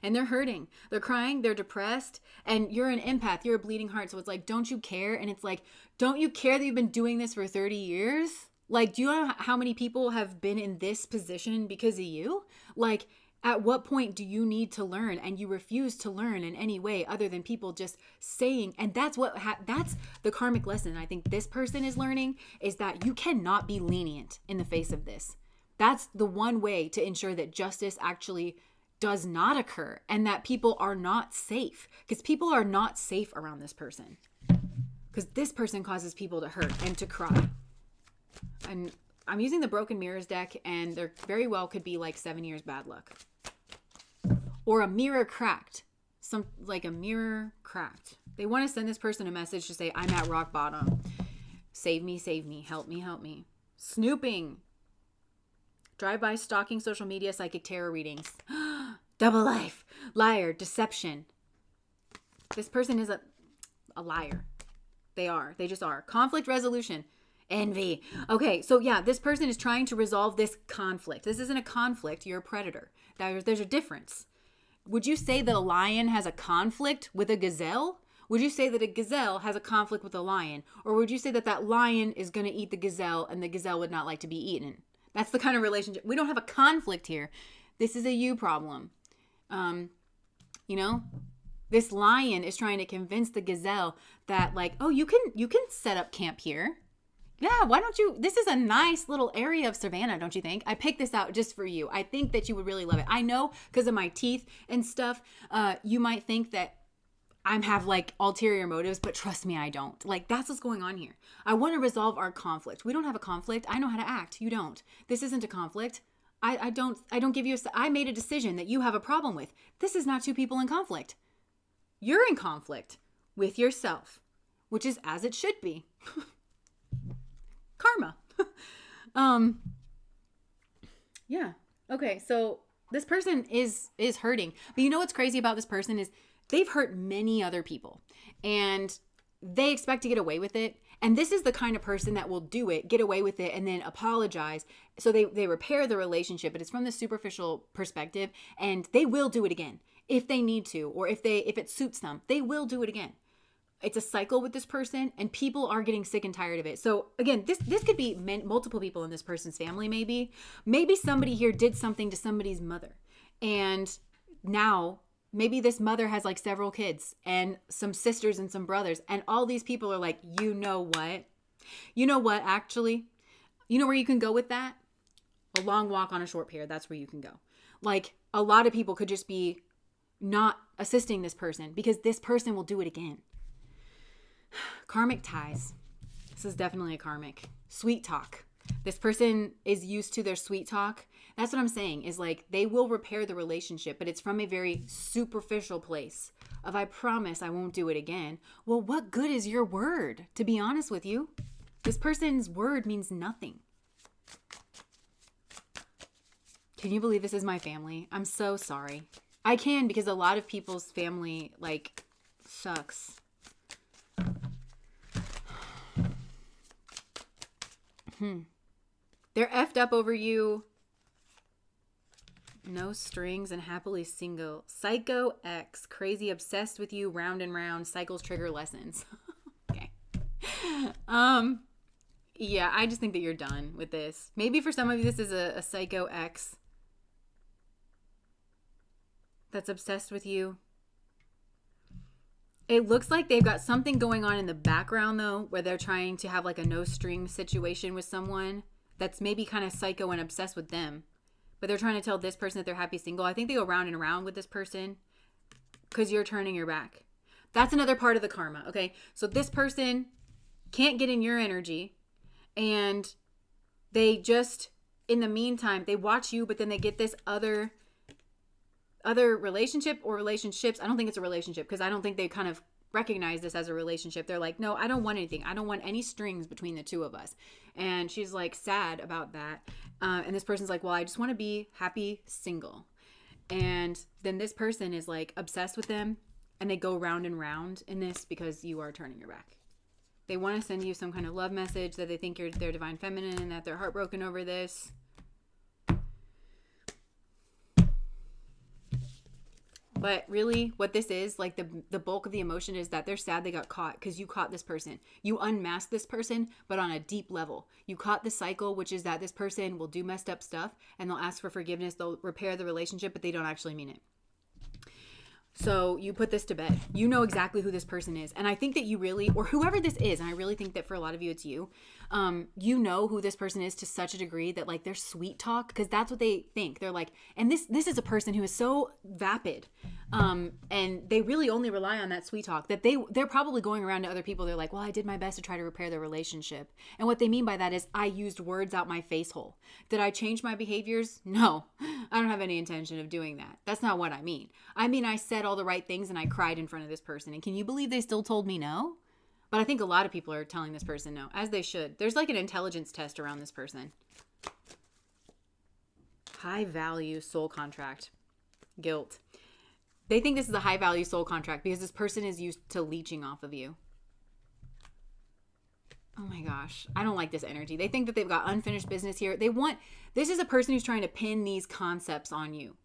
And they're hurting. They're crying. They're depressed. And you're an empath. You're a bleeding heart. So it's like, don't you care? And it's like, don't you care that you've been doing this for 30 years? Like, do you know how many people have been in this position because of you? Like, at what point do you need to learn and you refuse to learn in any way other than people just saying, and that's that's the karmic lesson I think this person is learning is that you cannot be lenient in the face of this. That's the one way to ensure that justice actually does not occur and that people are not safe because people are not safe around this person because this person causes people to hurt and to cry. And I'm using the Broken Mirrors deck and there very well could be like 7 years bad luck. Or a mirror cracked. A mirror cracked. They want to send this person a message to say, I'm at rock bottom. Save me, help me, help me. Snooping. Drive-by stalking, social media, psychic tarot readings. Double life. Liar. Deception. This person is a liar. They are. They just are. Conflict resolution. Envy. Okay, so yeah, this person is trying to resolve this conflict. This isn't a conflict. You're a predator. There's a difference. Would you say that a lion has a conflict with a gazelle? Would you say that a gazelle has a conflict with a lion? Or would you say that that lion is going to eat the gazelle and the gazelle would not like to be eaten? That's the kind of relationship. We don't have a conflict here. This is a you problem. You know, this lion is trying to convince the gazelle that like, oh, you can set up camp here. Yeah, why don't you? This is a nice little area of savannah, don't you think? I picked this out just for you. I think that you would really love it. I know because of my teeth and stuff, you might think that I have like ulterior motives, but trust me, I don't. Like, that's what's going on here. I want to resolve our conflict. We don't have a conflict. I know how to act. You don't. This isn't a conflict. I don't give you I made a decision that you have a problem with. This is not two people in conflict. You're in conflict with yourself, which is as it should be. Karma. Yeah. Okay. So this person is hurting, but you know what's crazy about this person is they've hurt many other people and they expect to get away with it. And this is the kind of person that will do it, get away with it, and then apologize. So they repair the relationship, but it's from the superficial perspective, and they will do it again if they need to, or if it suits them, they will do it again. It's a cycle with this person, and people are getting sick and tired of it. So again, this could be multiple people in this person's family. Maybe somebody here did something to somebody's mother, and now maybe this mother has like several kids and some sisters and some brothers, and all these people are like, you know what, actually, you know where you can go with that? A long walk on a short pier. That's where you can go. Like, a lot of people could just be not assisting this person because this person will do it again. Karmic ties. This is definitely a karmic. Sweet talk. This person is used to their sweet talk. That's what I'm saying is like they will repair the relationship, but it's from a very superficial place of I promise I won't do it again. Well, what good is your word? To be honest with you, this person's word means nothing. Can you believe this is my family? I'm so sorry. I can because a lot of people's family like sucks. They're effed up over you. No strings and happily single. Psycho X. Crazy obsessed with you. Round and round. Cycles trigger lessons. Okay. Yeah, I just think that you're done with this. Maybe for some of you this is a Psycho X that's obsessed with you. It looks like they've got something going on in the background, though, where they're trying to have like a no-string situation with someone that's maybe kind of psycho and obsessed with them. But they're trying to tell this person that they're happy single. I think they go round and around with this person because you're turning your back. That's another part of the karma, okay? So this person can't get in your energy, and they just, in the meantime, they watch you, but then they get this other relationship or relationships. I don't think it's a relationship because I don't think they kind of recognize this as a relationship. They're like, no, I don't want anything. I don't want any strings between the two of us. And she's like sad about that. And this person's like, well, I just want to be happy single. And then this person is like obsessed with them, and they go round and round in this because you are turning your back. They want to send you some kind of love message that they think you're their divine feminine and that they're heartbroken over this. But really what this is, like the bulk of the emotion is that they're sad they got caught because you caught this person. You unmasked this person, but on a deep level. You caught the cycle, which is that this person will do messed up stuff and they'll ask for forgiveness. They'll repair the relationship, but they don't actually mean it. So you put this to bed. You know exactly who this person is. And I think that you really, or whoever this is, and I really think that for a lot of you, it's you, you know who this person is to such a degree that like their sweet talk, because that's what they think. They're like, and this is a person who is so vapid. And they really only rely on that sweet talk that they're probably going around to other people. They're like, well, I did my best to try to repair their relationship. And what they mean by that is I used words out my face hole. Did I change my behaviors? No, I don't have any intention of doing that. That's not what I mean. I mean, I said said all the right things and I cried in front of this person. And can you believe they still told me no? But I think a lot of people are telling this person no, as they should. There's like an intelligence test around this person. High value soul contract. Guilt. They think this is a high value soul contract because this person is used to leeching off of you. Oh my gosh. I don't like this energy. They think that they've got unfinished business here. This is a person who's trying to pin these concepts on you.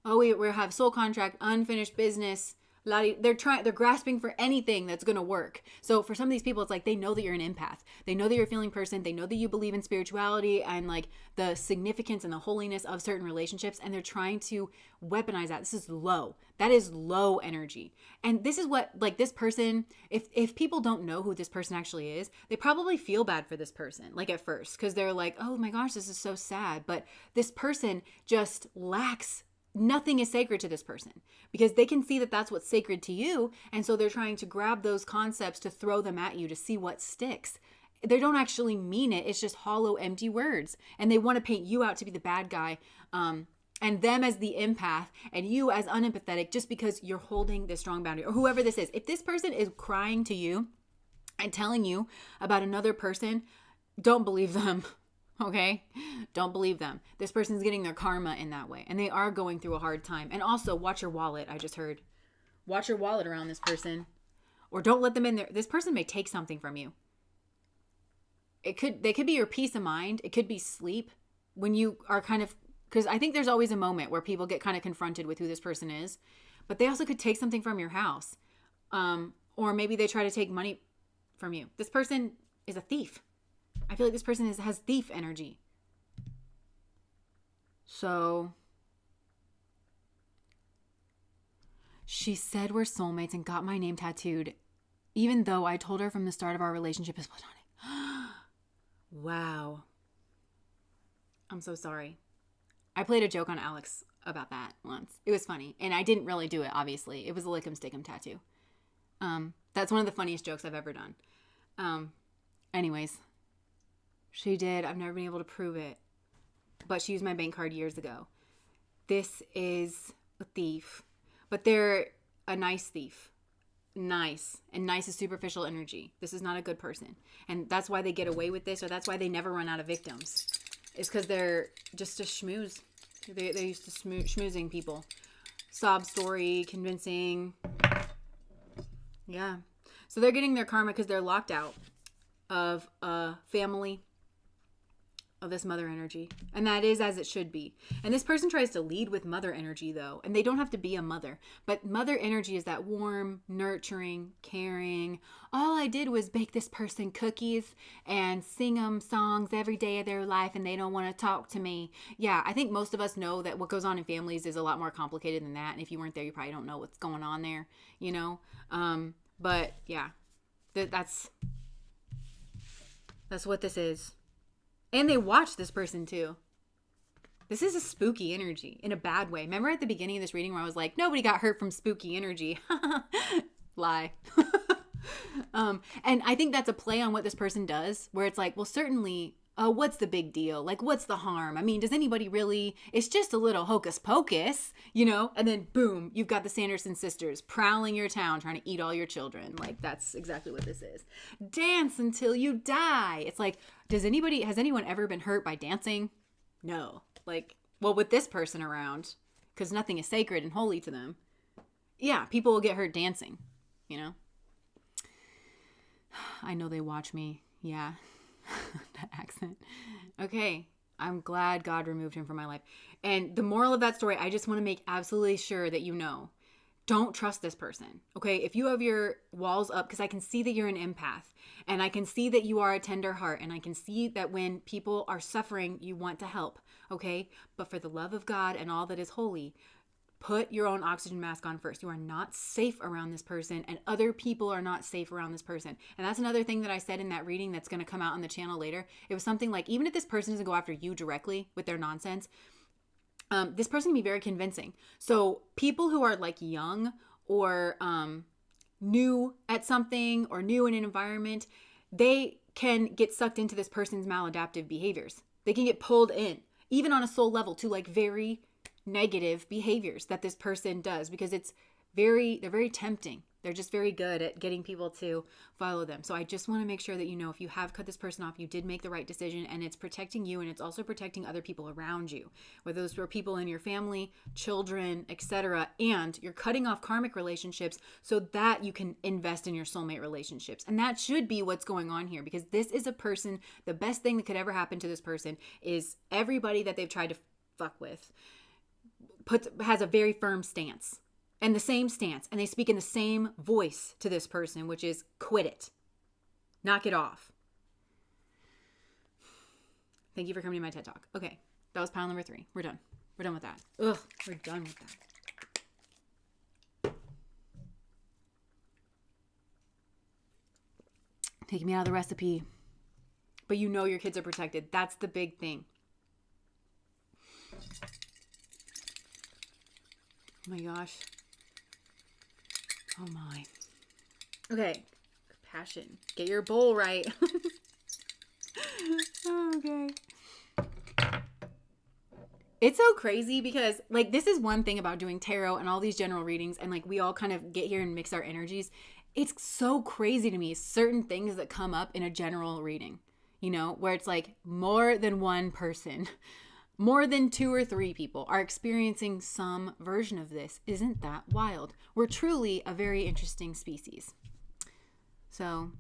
Oh, we have soul contract, unfinished business. They're grasping for anything that's going to work. So for some of these people, it's like they know that you're an empath. They know that you're a feeling person. They know that you believe in spirituality and like the significance and the holiness of certain relationships. And they're trying to weaponize that. This is low. That is low energy. And this is what, like, this person, if people don't know who this person actually is, they probably feel bad for this person, like at first, because they're like, oh my gosh, this is so sad. But this person just lacks. Nothing is sacred to this person because they can see that that's what's sacred to you. And so they're trying to grab those concepts to throw them at you to see what sticks. They don't actually mean it. It's just hollow, empty words. And they want to paint you out to be the bad guy, and them as the empath and you as unempathetic just because you're holding this strong boundary, or whoever this is. If this person is crying to you and telling you about another person, don't believe them. Okay? Don't believe them. This person's getting their karma in that way. And they are going through a hard time. And also, watch your wallet, I just heard. Watch your wallet around this person. Or don't let them in there. This person may take something from you. They could be your peace of mind. It could be sleep. When you are kind of... Because I think there's always a moment where people get kind of confronted with who this person is. But they also could take something from your house. Or maybe they try to take money from you. This person is a thief. I feel like this person has thief energy. So, she said we're soulmates and got my name tattooed, even though I told her from the start of our relationship is platonic. Wow. I'm so sorry. I played a joke on Alex about that once. It was funny. And I didn't really do it, obviously. It was a lick'em stick'em tattoo. That's one of the funniest jokes I've ever done. Anyways. She did. I've never been able to prove it. But she used my bank card years ago. This is a thief. But they're a nice thief. Nice. And nice is superficial energy. This is not a good person. And that's why they get away with this, or that's why they never run out of victims. It's because they're just a schmooze. They're used to schmoozing people. Sob story, convincing. Yeah. So they're getting their karma because they're locked out of a family, of this mother energy. And that is as it should be. And this person tries to lead with mother energy though. And they don't have to be a mother. But mother energy is that warm, nurturing, caring. All I did was bake this person cookies and sing them songs every day of their life and they don't want to talk to me. Yeah, I think most of us know that what goes on in families is a lot more complicated than that. And if you weren't there, you probably don't know what's going on there, you know? But yeah, that's what this is. And they watch this person too. This is a spooky energy in a bad way. Remember at the beginning of this reading where I was like, nobody got hurt from spooky energy. Lie. And I think that's a play on what this person does, where it's like, well, certainly, what's the big deal? Like, what's the harm? I mean, does anybody really? It's just a little hocus pocus, you know? And then boom, you've got the Sanderson sisters prowling your town trying to eat all your children. Like, that's exactly what this is. Dance until you die. It's like, has anyone ever been hurt by dancing? No. Like, well, with this person around, because nothing is sacred and holy to them. Yeah, people will get hurt dancing, you know? I know they watch me. Yeah. That accent. Okay. I'm glad God removed him from my life. And the moral of that story, I just want to make absolutely sure that you know, don't trust this person. Okay. If you have your walls up, because I can see that you're an empath and I can see that you are a tender heart and I can see that when people are suffering, you want to help. Okay. But for the love of God and all that is holy, put your own oxygen mask on first. You are not safe around this person and other people are not safe around this person. And that's another thing that I said in that reading that's going to come out on the channel later. It was something like, even if this person doesn't go after you directly with their nonsense, this person can be very convincing. So people who are like young or new at something or new in an environment, they can get sucked into this person's maladaptive behaviors. They can get pulled in, even on a soul level, to like very negative behaviors that this person does, because it's they're very tempting. They're just very good at getting people to follow them. So I just want to make sure that you know, if you have cut this person off, you did make the right decision, and it's protecting you, and it's also protecting other people around you, whether those were people in your family, children, etc. And you're cutting off karmic relationships so that you can invest in your soulmate relationships. And that should be what's going on here, because this is a person, the best thing that could ever happen to this person is everybody that they've tried to fuck with has a very firm stance. And the same stance, and they speak in the same voice to this person, which is quit it. Knock it off. Thank you for coming to my TED Talk. Okay, that was pile number 3. We're done. We're done with that. Ugh, we're done with that. Take me out of the recipe. But you know your kids are protected. That's the big thing. Oh my gosh. Oh my. Okay. Passion. Get your bowl right. Okay. It's so crazy because, like, this is one thing about doing tarot and all these general readings, and like we all kind of get here and mix our energies. It's so crazy to me, certain things that come up in a general reading, you know, where it's like more than one person, more than 2 or 3 people are experiencing some version of this. Isn't that wild? We're truly a very interesting species. So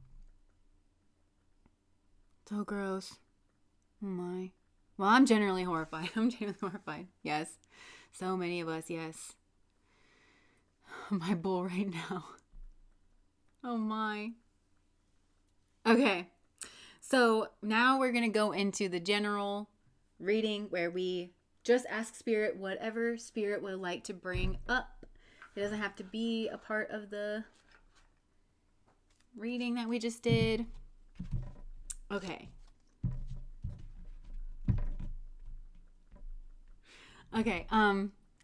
gross. Oh my. Well, I'm generally horrified. Yes. So many of us, yes. My bowl right now. Oh my. Okay. So now we're going to go into the general reading where we just ask spirit whatever spirit would like to bring up. It doesn't have to be a part of the reading that we just did. Okay.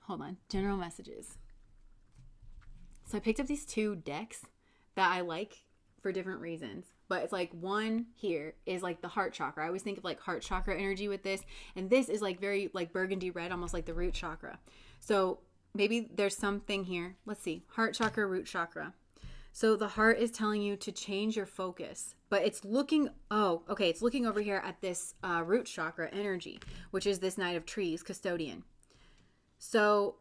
Hold on. General messages. So I picked up these 2 decks that I like for different reasons. But it's like one here is like the heart chakra. I always think of like heart chakra energy with this. And this is like very like burgundy red, almost like the root chakra. So maybe there's something here. Let's see. Heart chakra, root chakra. So the heart is telling you to change your focus. But it's looking, it's looking over here at this root chakra energy, which is this Knight of Trees, custodian. So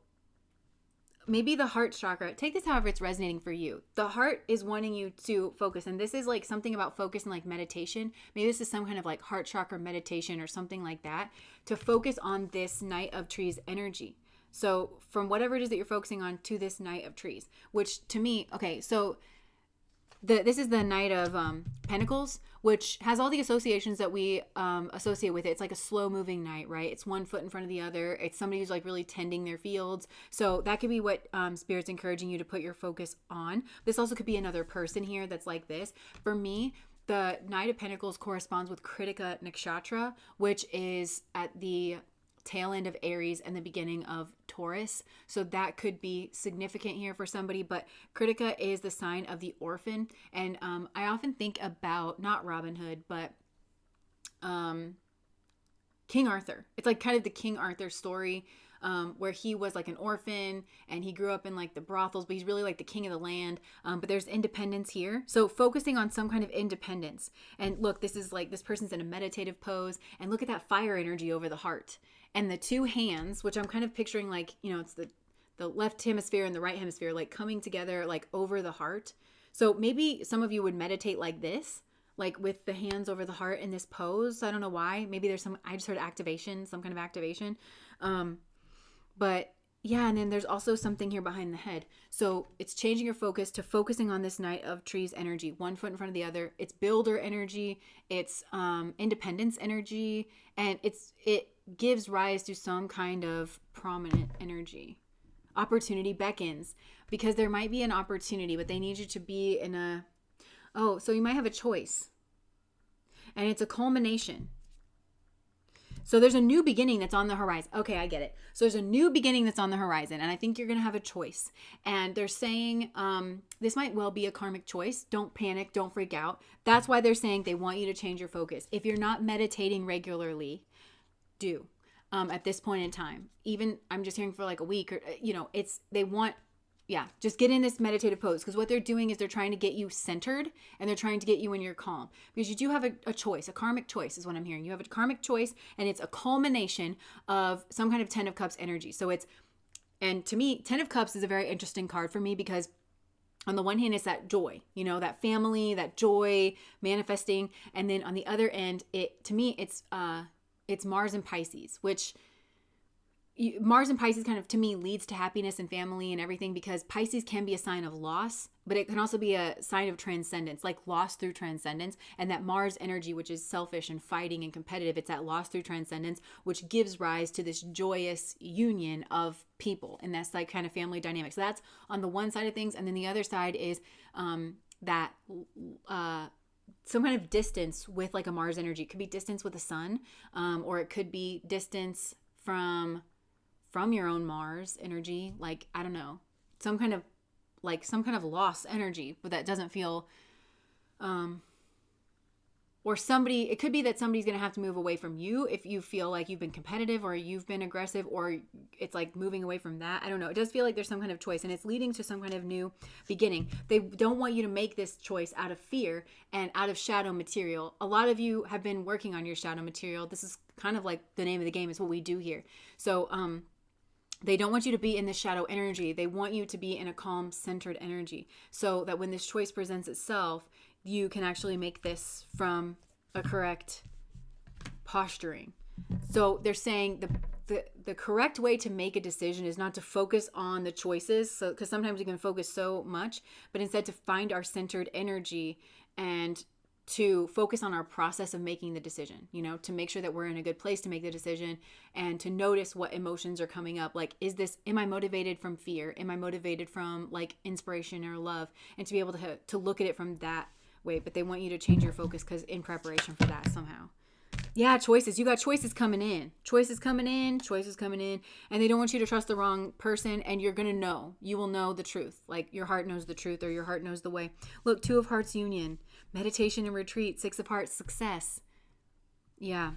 maybe the heart chakra, take this however it's resonating for you. The heart is wanting you to focus, and this is like something about focus and like meditation. Maybe this is some kind of like heart chakra meditation or something like that, to focus on this Knight of Trees energy. So from whatever it is that you're focusing on to this Knight of Trees, which to me, okay, so this is the Knight of Pentacles, which has all the associations that we associate with it. It's like a slow moving knight, right? It's one foot in front of the other. It's somebody who's like really tending their fields. So that could be what Spirit's encouraging you to put your focus on. This also could be another person here that's like this. For me, the Knight of Pentacles corresponds with Kritika Nakshatra, which is at the tail end of Aries and the beginning of Taurus. So that could be significant here for somebody. But Kritika is the sign of the orphan. And I often think about not Robin Hood, but King Arthur. It's like kind of the King Arthur story, where he was like an orphan and he grew up in like the brothels, but he's really like the king of the land. But there's independence here. So focusing on some kind of independence. And look, this is like, this person's in a meditative pose, and look at that fire energy over the heart. And the 2 hands, which I'm kind of picturing like, you know, it's the left hemisphere and the right hemisphere, like coming together like over the heart. So maybe some of you would meditate like this, like with the hands over the heart in this pose. I don't know why. Maybe there's I just heard activation, some kind of activation. But yeah, and then there's also something here behind the head. So it's changing your focus to focusing on this Knight of Trees energy, one foot in front of the other. It's builder energy, it's independence energy, and it gives rise to some kind of prominent energy. Opportunity beckons, because there might be an opportunity, but they need you to be in a, so you might have a choice. And it's a culmination. So there's a new beginning that's on the horizon. Okay, I get it. So there's a new beginning that's on the horizon, and I think you're going to have a choice. And they're saying this might well be a karmic choice. Don't panic. Don't freak out. That's why they're saying they want you to change your focus. If you're not meditating regularly, do at this point in time. Even I'm just hearing for like a week, or they want Yeah, just get in this meditative pose, because what they're doing is they're trying to get you centered, and they're trying to get you in your calm, because you do have a choice. A karmic choice is what I'm hearing. You have a karmic choice, and it's a culmination of some kind of 10 of Cups energy. So it's, and to me, 10 of Cups is a very interesting card for me, because on the one hand, it's that joy, you know, that family, that joy manifesting. And then on the other end, to me, it's Mars and Pisces, which Mars and Pisces kind of, to me, leads to happiness and family and everything, because Pisces can be a sign of loss, but it can also be a sign of transcendence, like loss through transcendence. And that Mars energy, which is selfish and fighting and competitive, it's that loss through transcendence, which gives rise to this joyous union of people. And that's like kind of family dynamics. So that's on the one side of things. And then the other side is that some kind of distance with like a Mars energy. It could be distance with the sun, or it could be distance from your own Mars energy. Like, I don't know, some kind of lost energy, but that doesn't feel, or somebody, it could be that somebody's going to have to move away from you if you feel like you've been competitive or you've been aggressive, or it's like moving away from that. I don't know. It does feel like there's some kind of choice, and it's leading to some kind of new beginning. They don't want you to make this choice out of fear and out of shadow material. A lot of you have been working on your shadow material. This is kind of like the name of the game. Is what we do here. So, they don't want you to be in this shadow energy. They want you to be in a calm, centered energy, so that when this choice presents itself, you can actually make this from a correct posturing. So they're saying the correct way to make a decision is not to focus on the choices, so because sometimes we can focus so much, but instead to find our centered energy and to focus on our process of making the decision, you know, to make sure that we're in a good place to make the decision, and to notice what emotions are coming up. Like, am I motivated from fear? Am I motivated from like inspiration or love? And to be able to look at it from that way. But they want you to change your focus, because in preparation for that somehow. Yeah, choices. You got choices coming in. Choices coming in. And they don't want you to trust the wrong person. And you're going to know. You will know the truth. Like, your heart knows the truth, or your heart knows the way. Look, 2 of Hearts union. Meditation and retreat. 6 of Hearts success. Yeah.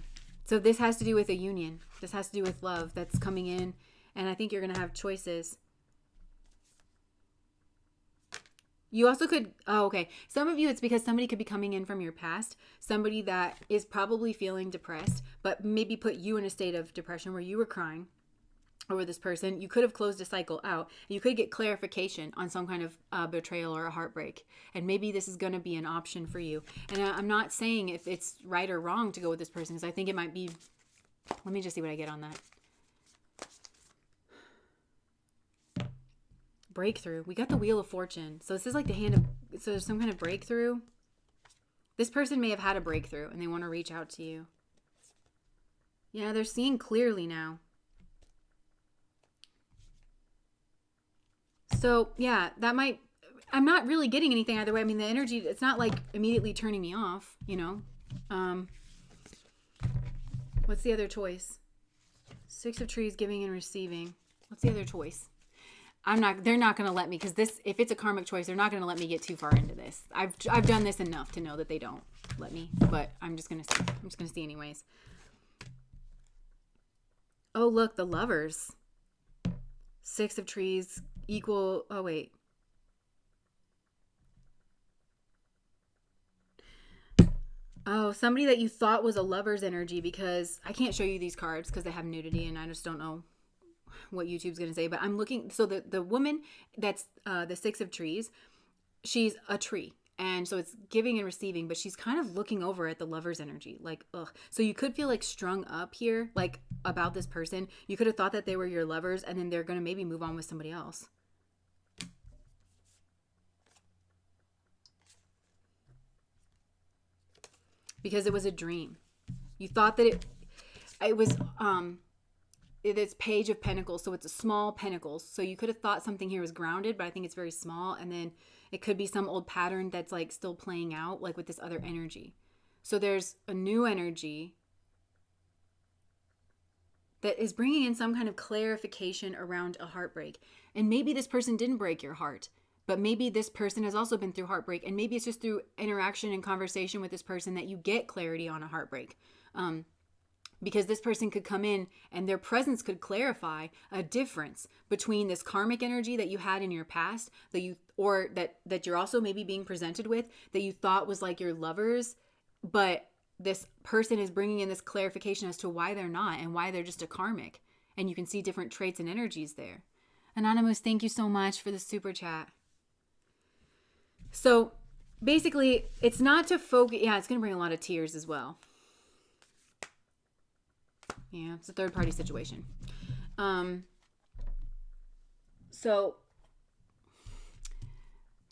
So this has to do with a union. This has to do with love that's coming in. And I think you're going to have choices. You also could, okay. Some of you, it's because somebody could be coming in from your past. Somebody that is probably feeling depressed, but maybe put you in a state of depression where you were crying over this person. You could have closed a cycle out. You could get clarification on some kind of betrayal or a heartbreak. And maybe this is going to be an option for you. And I'm not saying if it's right or wrong to go with this person, because I think it might be, let me just see what I get on that. Breakthrough. We got the Wheel of Fortune. So this is like the hand of, so there's some kind of breakthrough. This person may have had a breakthrough and they want to reach out to you. Yeah, they're seeing clearly now. So yeah, that might, I'm not really getting anything either way. I mean, the energy, it's not like immediately turning me off, you know. What's the other choice? 6 of Trees, giving and receiving. What's the other choice? They're not going to let me, because this, if it's a karmic choice, they're not going to let me get too far into this. I've done this enough to know that they don't let me, but I'm just going to see. I'm just going to see anyways. Oh, look, the Lovers. 6 of Trees equal, oh wait. Oh, somebody that you thought was a lover's energy, because I can't show you these cards because they have nudity and I just don't know what YouTube's going to say, but I'm looking. So the woman that's the 6 of Trees, she's a tree. And so it's giving and receiving, but she's kind of looking over at the lover's energy. Like, ugh. So you could feel like strung up here, like about this person. You could have thought that they were your lovers, and then they're going to maybe move on with somebody else. Because it was a dream. You thought that it was, it's Page of Pentacles, so it's a small pentacles. So you could have thought something here was grounded, but I think it's very small. And then it could be some old pattern that's like still playing out, like with this other energy. So there's a new energy that is bringing in some kind of clarification around a heartbreak. And maybe this person didn't break your heart, but maybe this person has also been through heartbreak. And maybe it's just through interaction and conversation with this person that you get clarity on a heartbreak. because this person could come in and their presence could clarify a difference between this karmic energy that you had in your past that you're also maybe being presented with that you thought was like your lovers, but this person is bringing in this clarification as to why they're not and why they're just a karmic. And you can see different traits and energies there. Anonymous, thank you so much for the super chat. So basically, it's not to focus. Yeah, it's going to bring a lot of tears as well. Yeah, it's a third party situation. So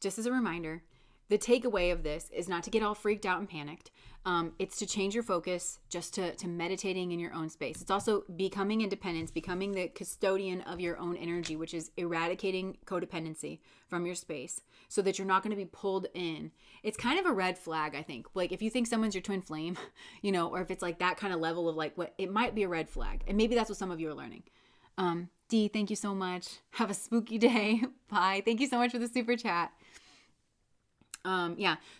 just as a reminder, the takeaway of this is not to get all freaked out and panicked. It's to change your focus just to meditating in your own space. It's also becoming independence, becoming the custodian of your own energy, which is eradicating codependency from your space so that you're not going to be pulled in. It's kind of a red flag, I think. Like if you think someone's your twin flame, or if it's like that kind of level of like what it might be a red flag. And maybe that's what some of you are learning. D, thank you so much. Have a spooky day. Bye. Thank you so much for the super chat.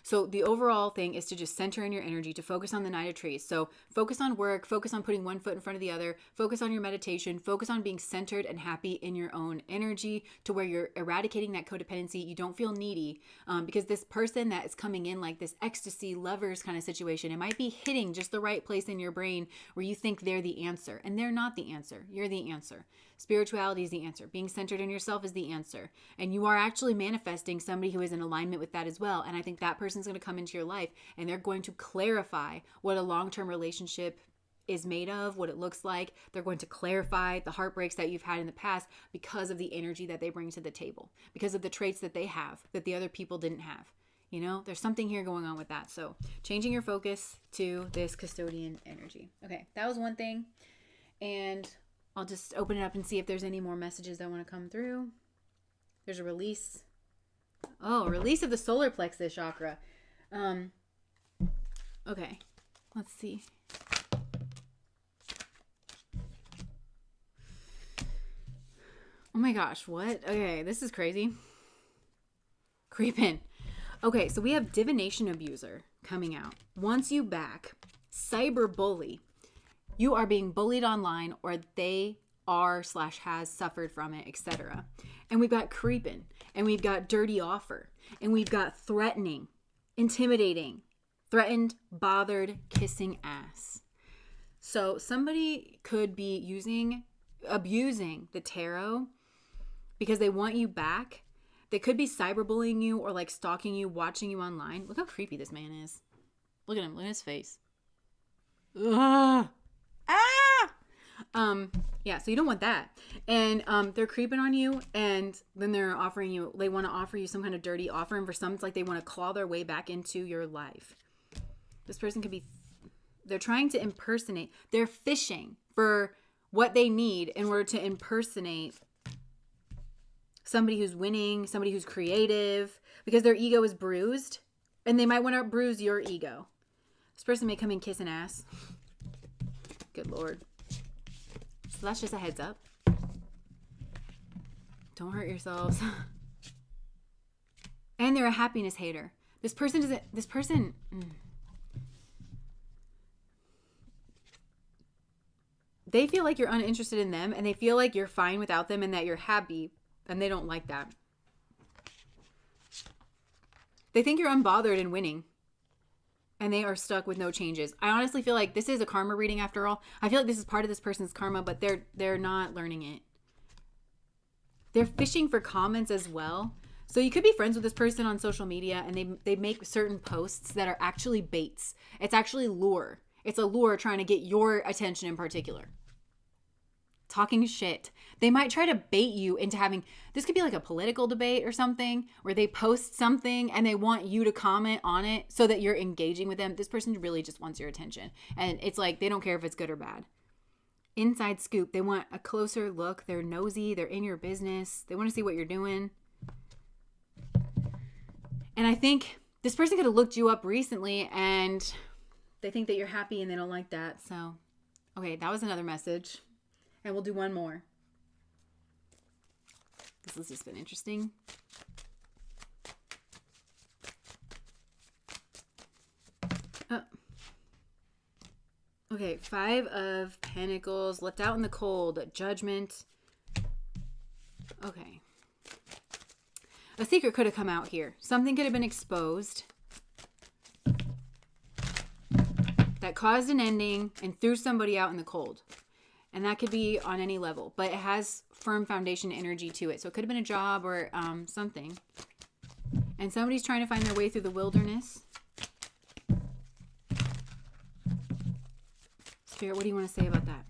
So the overall thing is to just center in your energy, to focus on the Knight of Trees. So focus on work, focus on putting one foot in front of the other, focus on your meditation, focus on being centered and happy in your own energy to where you're eradicating that codependency. You don't feel needy, because this person that is coming in like this ecstasy lovers kind of situation, it might be hitting just the right place in your brain where you think they're the answer, and they're not the answer. You're the answer. Spirituality is the answer. Being centered in yourself is the answer. And you are actually manifesting somebody who is in alignment with that as well. And I think that person's going to come into your life and they're going to clarify what a long-term relationship is made of, what it looks like. They're going to clarify the heartbreaks that you've had in the past because of the energy that they bring to the table, because of the traits that they have that the other people didn't have. There's something here going on with that. So changing your focus to this custodian energy. Okay, that was one thing. And I'll just open it up and see if there's any more messages that want to come through. There's a release. Oh, release of the solar plexus chakra. Okay, let's see. Oh my gosh, what? Okay, this is crazy. Creeping. Okay, so we have divination abuser coming out. Wants you back. Cyber bully. You are being bullied online, or they are/has suffered from it, etc. And we've got creeping, and we've got dirty offer, and we've got threatening, intimidating, threatened, bothered, kissing ass. So somebody could be abusing the tarot because they want you back. They could be cyberbullying you or like stalking you, watching you online. Look how creepy this man is. Look at him. Look at his face. Ugh. So you don't want that. And they're creeping on you, and then they want to offer you some kind of dirty offer, and for some it's like they want to claw their way back into your life. This person could be, they're trying to impersonate, they're fishing for what they need in order to impersonate somebody who's winning, somebody who's creative, because their ego is bruised, and they might want to bruise your ego. This person may come in kissing ass. Good Lord. So that's just a heads up. Don't hurt yourselves. And they're a happiness hater. This person, they feel like you're uninterested in them, and they feel like you're fine without them and that you're happy, and they don't like that. They think you're unbothered and winning, and they are stuck with no changes. I honestly feel like this is a karma reading after all. I feel like this is part of this person's karma, but they're not learning it. They're fishing for comments as well. So you could be friends with this person on social media, and they make certain posts that are actually baits. It's actually lure. It's a lure trying to get your attention in particular. Talking shit. They might try to bait you into having, this could be like a political debate or something, where they post something and they want you to comment on it so that you're engaging with them. This person really just wants your attention. And it's like, they don't care if it's good or bad. Inside scoop. They want a closer look. They're nosy. They're in your business. They want to see what you're doing. And I think this person could have looked you up recently, and they think that you're happy and they don't like that. So, okay, that was another message. And we'll do one more. This has just been interesting. Okay, 5 of Pentacles, left out in the cold, Judgment. Okay. A secret could have come out here. Something could have been exposed that caused an ending and threw somebody out in the cold. And that could be on any level, but it has firm foundation energy to it. So it could have been a job or something. And somebody's trying to find their way through the wilderness. Spirit, what do you want to say about that?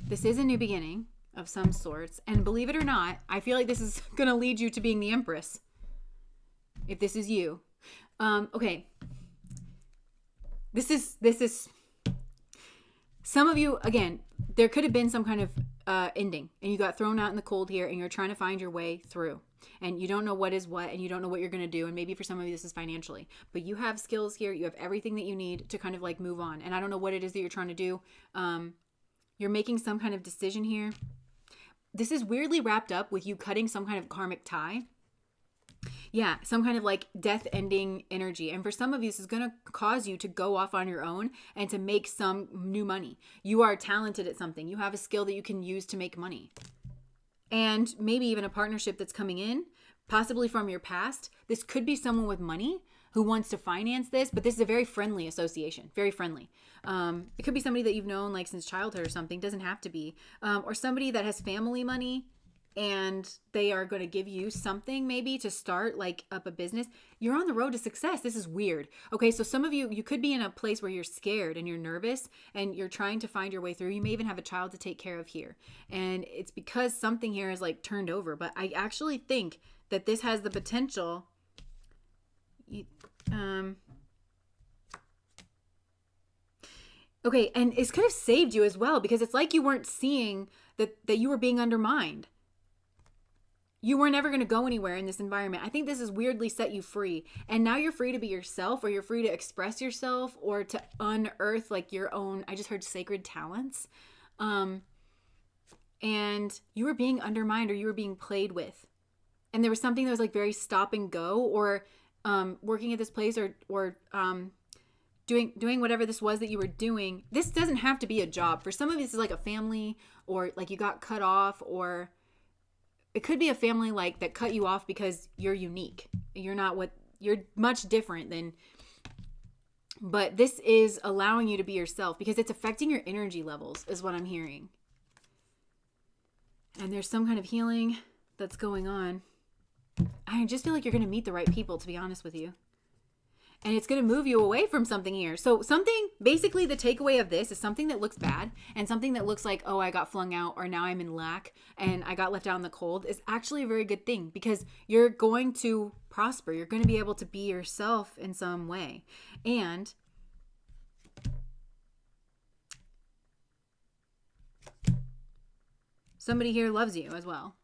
This is a new beginning of some sorts. And believe it or not, I feel like this is going to lead you to being the Empress. If this is you. Okay. This is some of you, again, there could have been some kind of ending and you got thrown out in the cold here and you're trying to find your way through and you don't know what is what and you don't know what you're going to do. And maybe for some of you, this is financially, but you have skills here. You have everything that you need to kind of like move on. And I don't know what it is that you're trying to do. You're making some kind of decision here. This is weirdly wrapped up with you cutting some kind of karmic tie. Yeah, some kind of like death ending energy. And for some of you, this is going to cause you to go off on your own and to make some new money. You are talented at something. You have a skill that you can use to make money. And maybe even a partnership that's coming in, possibly from your past. This could be someone with money who wants to finance this, but this is a very friendly association, very friendly. It could be somebody that you've known like since childhood or something, doesn't have to be. Or somebody that has family money and they are going to give you something maybe to start like up a business. You're on the road to success. This is weird. Okay, so some of you could be in a place where you're scared and you're nervous and you're trying to find your way through. You may even have a child to take care of here. And it's because something here is like turned over. But I actually think that this has the potential. Okay, and it could have saved you as well because it's like you weren't seeing that you were being undermined. You were never going to go anywhere in this environment. I think this has weirdly set you free. And now you're free to be yourself, or you're free to express yourself, or to unearth like your own, I just heard sacred talents. And you were being undermined or you were being played with. And there was something that was like very stop and go, or working at this place or doing whatever this was that you were doing. This doesn't have to be a job. For some of this is like a family, or like you got cut off, or it could be a family like that cut you off because you're unique. You're much different than, but this is allowing you to be yourself because it's affecting your energy levels is what I'm hearing. And there's some kind of healing that's going on. I just feel like you're going to meet the right people, to be honest with you. And it's going to move you away from something here. So something, basically the takeaway of this is something that looks bad and something that looks like, oh, I got flung out, or now I'm in lack and I got left out in the cold, is actually a very good thing because you're going to prosper. You're going to be able to be yourself in some way. And somebody here loves you as well.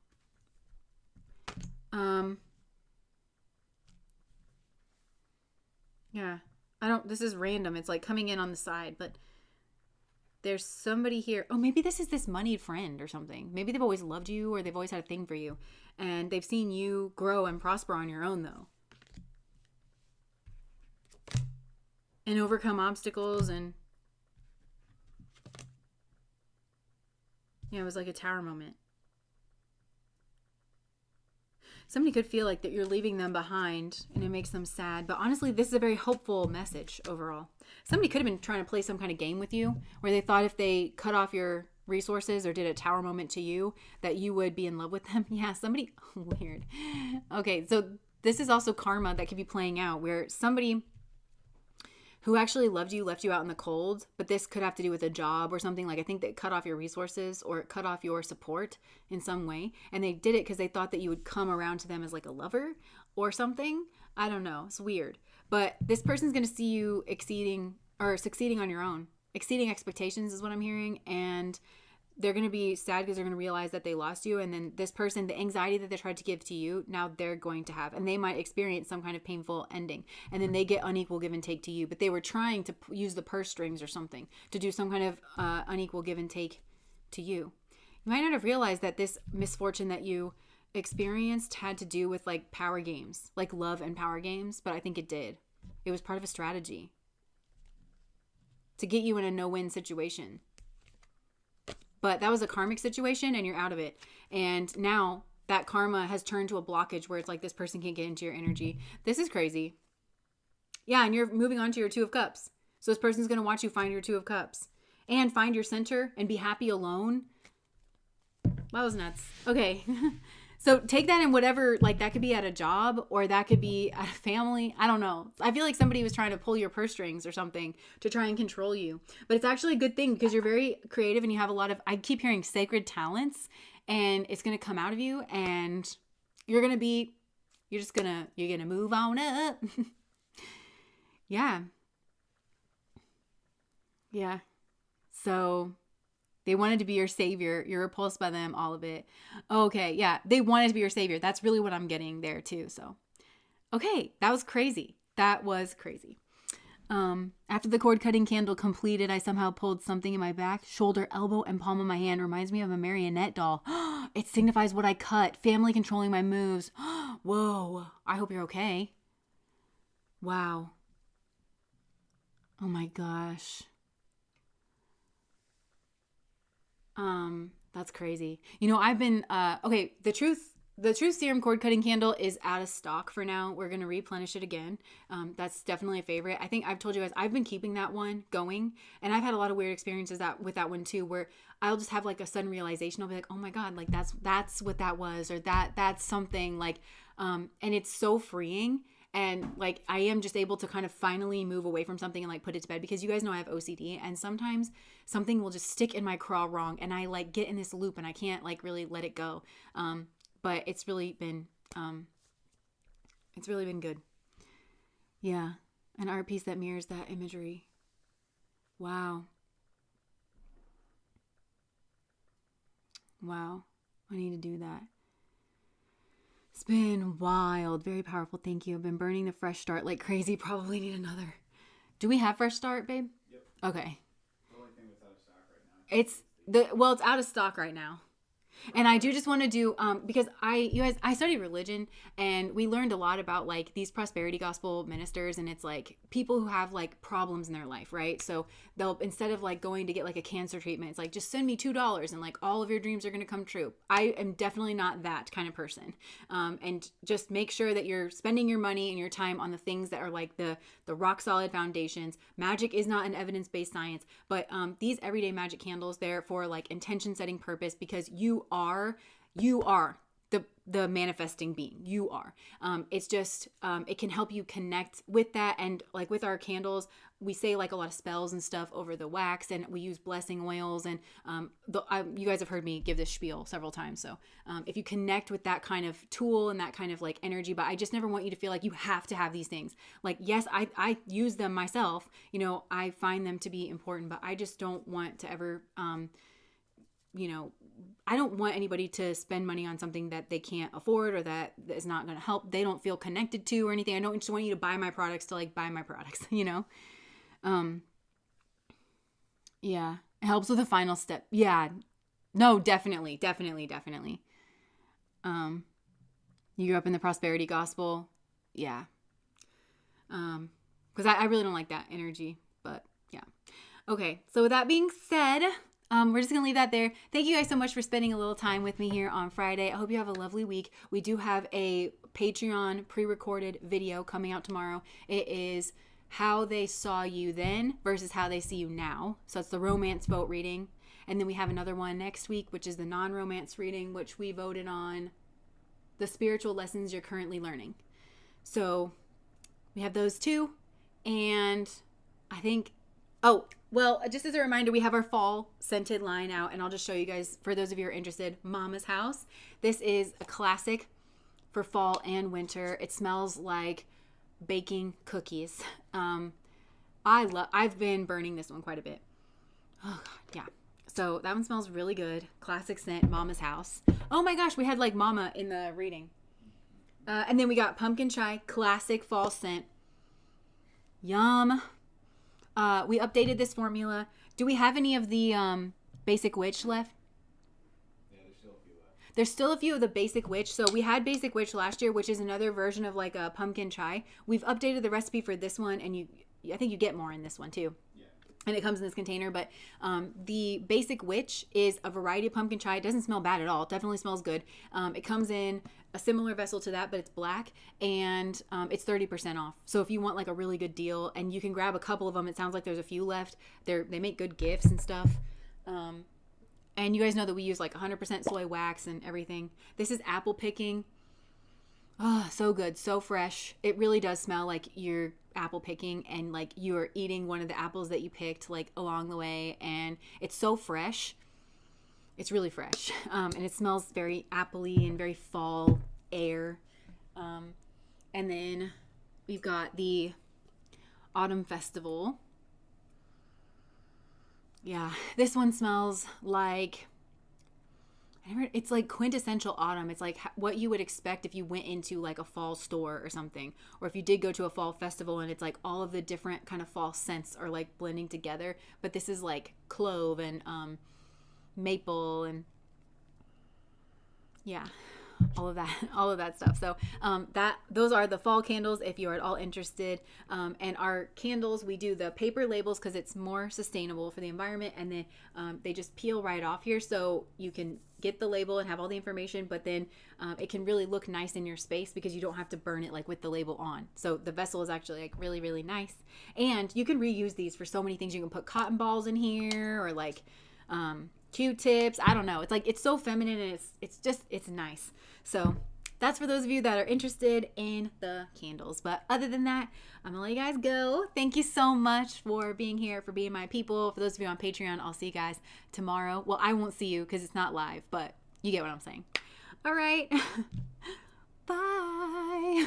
Yeah, this is random. It's like coming in on the side, but there's somebody here. Oh, maybe this is this moneyed friend or something. Maybe they've always loved you or they've always had a thing for you and they've seen you grow and prosper on your own though. And overcome obstacles and yeah, it was like a tower moment. Somebody could feel like that you're leaving them behind and it makes them sad. But honestly, this is a very hopeful message overall. Somebody could have been trying to play some kind of game with you where they thought if they cut off your resources or did a tower moment to you that you would be in love with them. Yeah, somebody weird. Okay, so this is also karma that could be playing out where somebody who actually loved you left you out in the cold, but this could have to do with a job or something. Like I think they cut off your resources or cut off your support in some way. And they did it because they thought that you would come around to them as like a lover or something. I don't know. It's weird. But this person's going to see you exceeding or succeeding on your own. Exceeding expectations is what I'm hearing. And they're going to be sad because they're going to realize that they lost you. And then this person, the anxiety that they tried to give to you, now they're going to have. And they might experience some kind of painful ending. And then they get unequal give and take to you. But they were trying to use the purse strings or something to do some kind of unequal give and take to you. You might not have realized that this misfortune that you experienced had to do with like power games, like love and power games. But I think it did. It was part of a strategy. to get you in a no-win situation. But that was a karmic situation and you're out of it. And now that karma has turned to a blockage where it's like this person can't get into your energy. This is crazy. Yeah, and you're moving on to your Two of Cups. So this person's going to watch you find your Two of Cups and find your center and be happy alone. That was nuts. Okay. So take that in whatever, like that could be at a job or that could be at a family. I don't know. I feel like somebody was trying to pull your purse strings or something to try and control you. But it's actually a good thing because you're very creative and you have a lot of, I keep hearing sacred talents, and it's going to come out of you and you're going to move on up. Yeah. Yeah. So they wanted to be your savior. You're repulsed by them, all of it. Okay. Yeah. They wanted to be your savior. That's really what I'm getting there too. So, okay. That was crazy. After the cord cutting candle completed, I somehow pulled something in my back, shoulder, elbow, and palm of my hand. Reminds me of a marionette doll. It signifies what I cut. Family controlling my moves. Whoa. I hope you're okay. Wow. Oh my gosh. That's crazy. You know, I've been, okay, the truth serum cord cutting candle is out of stock for now. We're going to replenish it again. That's definitely a favorite. I think I've told you guys, I've been keeping that one going, and I've had a lot of weird experiences with that one too, where I'll just have like a sudden realization. I'll be like, oh my God, like that's what that was, or that's something like, and it's so freeing. And like, I am just able to kind of finally move away from something and like put it to bed, because you guys know I have OCD, and sometimes something will just stick in my craw wrong and I like get in this loop and I can't like really let it go. But it's really been good. Yeah. An art piece that mirrors that imagery. Wow. I need to do that. It's been wild. Very powerful. Thank you. I've been burning the fresh start like crazy. Probably need another. Do we have fresh start, babe? Yep. Okay. The only thing that's out of stock right now. It's out of stock right now. And I do just want to do, because I studied religion, and we learned a lot about like these prosperity gospel ministers, and it's like people who have like problems in their life, right? So they'll, instead of like going to get like a cancer treatment, it's like, just send me $2 and like all of your dreams are going to come true. I am definitely not that kind of person. And just make sure that you're spending your money and your time on the things that are like the rock solid foundations. Magic is not an evidence-based science, but these everyday magic candles, they're for like intention setting purpose, because you are the manifesting being. You are. It's just, it can help you connect with that. And like with our candles, we say like a lot of spells and stuff over the wax, and we use blessing oils. And you guys have heard me give this spiel several times. So if you connect with that kind of tool and that kind of like energy, but I just never want you to feel like you have to have these things. Like, yes, I use them myself. You know, I find them to be important, but I just don't want to ever, I don't want anybody to spend money on something that they can't afford or that is not going to help. They don't feel connected to or anything. I don't just want you to buy my products to like buy my products, Yeah. It helps with the final step. Yeah. No, definitely. You grew up in the prosperity gospel. Yeah. Because I really don't like that energy, but yeah. Okay. So with that being said, we're just going to leave that there. Thank you guys so much for spending a little time with me here on Friday. I hope you have a lovely week. We do have a Patreon pre-recorded video coming out tomorrow. It is how they saw you then versus how they see you now. So it's the romance vote reading. And then we have another one next week, which is the non-romance reading, which we voted on the spiritual lessons you're currently learning. So we have those two. And I think, just as a reminder, we have our fall scented line out, and I'll just show you guys, for those of you who are interested, Mama's House. This is a classic for fall and winter. It smells like baking cookies. I've been burning this one quite a bit. Oh God, yeah. So that one smells really good. Classic scent, Mama's House. Oh my gosh, we had like Mama in the reading. And then we got pumpkin chai, classic fall scent. Yum. We updated this formula. Do we have any of the Basic Witch left? Yeah, there's still a few left. There's still a few of the Basic Witch. So we had Basic Witch last year, which is another version of like a pumpkin chai. We've updated the recipe for this one, and I think you get more in this one too. Yeah. and it comes in this container. But the basic witch is a variety of pumpkin chai. It doesn't smell bad at all. It definitely smells good. It comes in a similar vessel to that, but it's black, and it's 30% off. So if you want like a really good deal, and you can grab a couple of them, it sounds like there's a few left. They make good gifts and stuff. And you guys know that we use like 100% soy wax and everything. This is apple picking. Oh, so good, so fresh. It really does smell like you're apple picking, and like you're eating one of the apples that you picked like along the way, and it's so fresh. It's really fresh, and it smells very appley and very fall air. And then we've got the Autumn Festival. Yeah, this one smells like, it's like quintessential autumn. It's like what you would expect if you went into like a fall store or something, or if you did go to a fall festival, and it's like all of the different kind of fall scents are like blending together. But this is like clove and maple and yeah, all of that stuff. So those are the fall candles if you're at all interested. And our candles, we do the paper labels because it's more sustainable for the environment, and then they just peel right off here, so you can get the label and have all the information, but then it can really look nice in your space because you don't have to burn it like with the label on. So the vessel is actually like really, really nice, and you can reuse these for so many things. You can put cotton balls in here, or like Q-tips. I don't know. It's like, it's so feminine, and it's nice. So that's for those of you that are interested in the candles. But other than that, I'm gonna let you guys go. Thank you so much for being here, for being my people. For those of you on Patreon, I'll see you guys tomorrow. Well, I won't see you because it's not live, but you get what I'm saying. All right. Bye.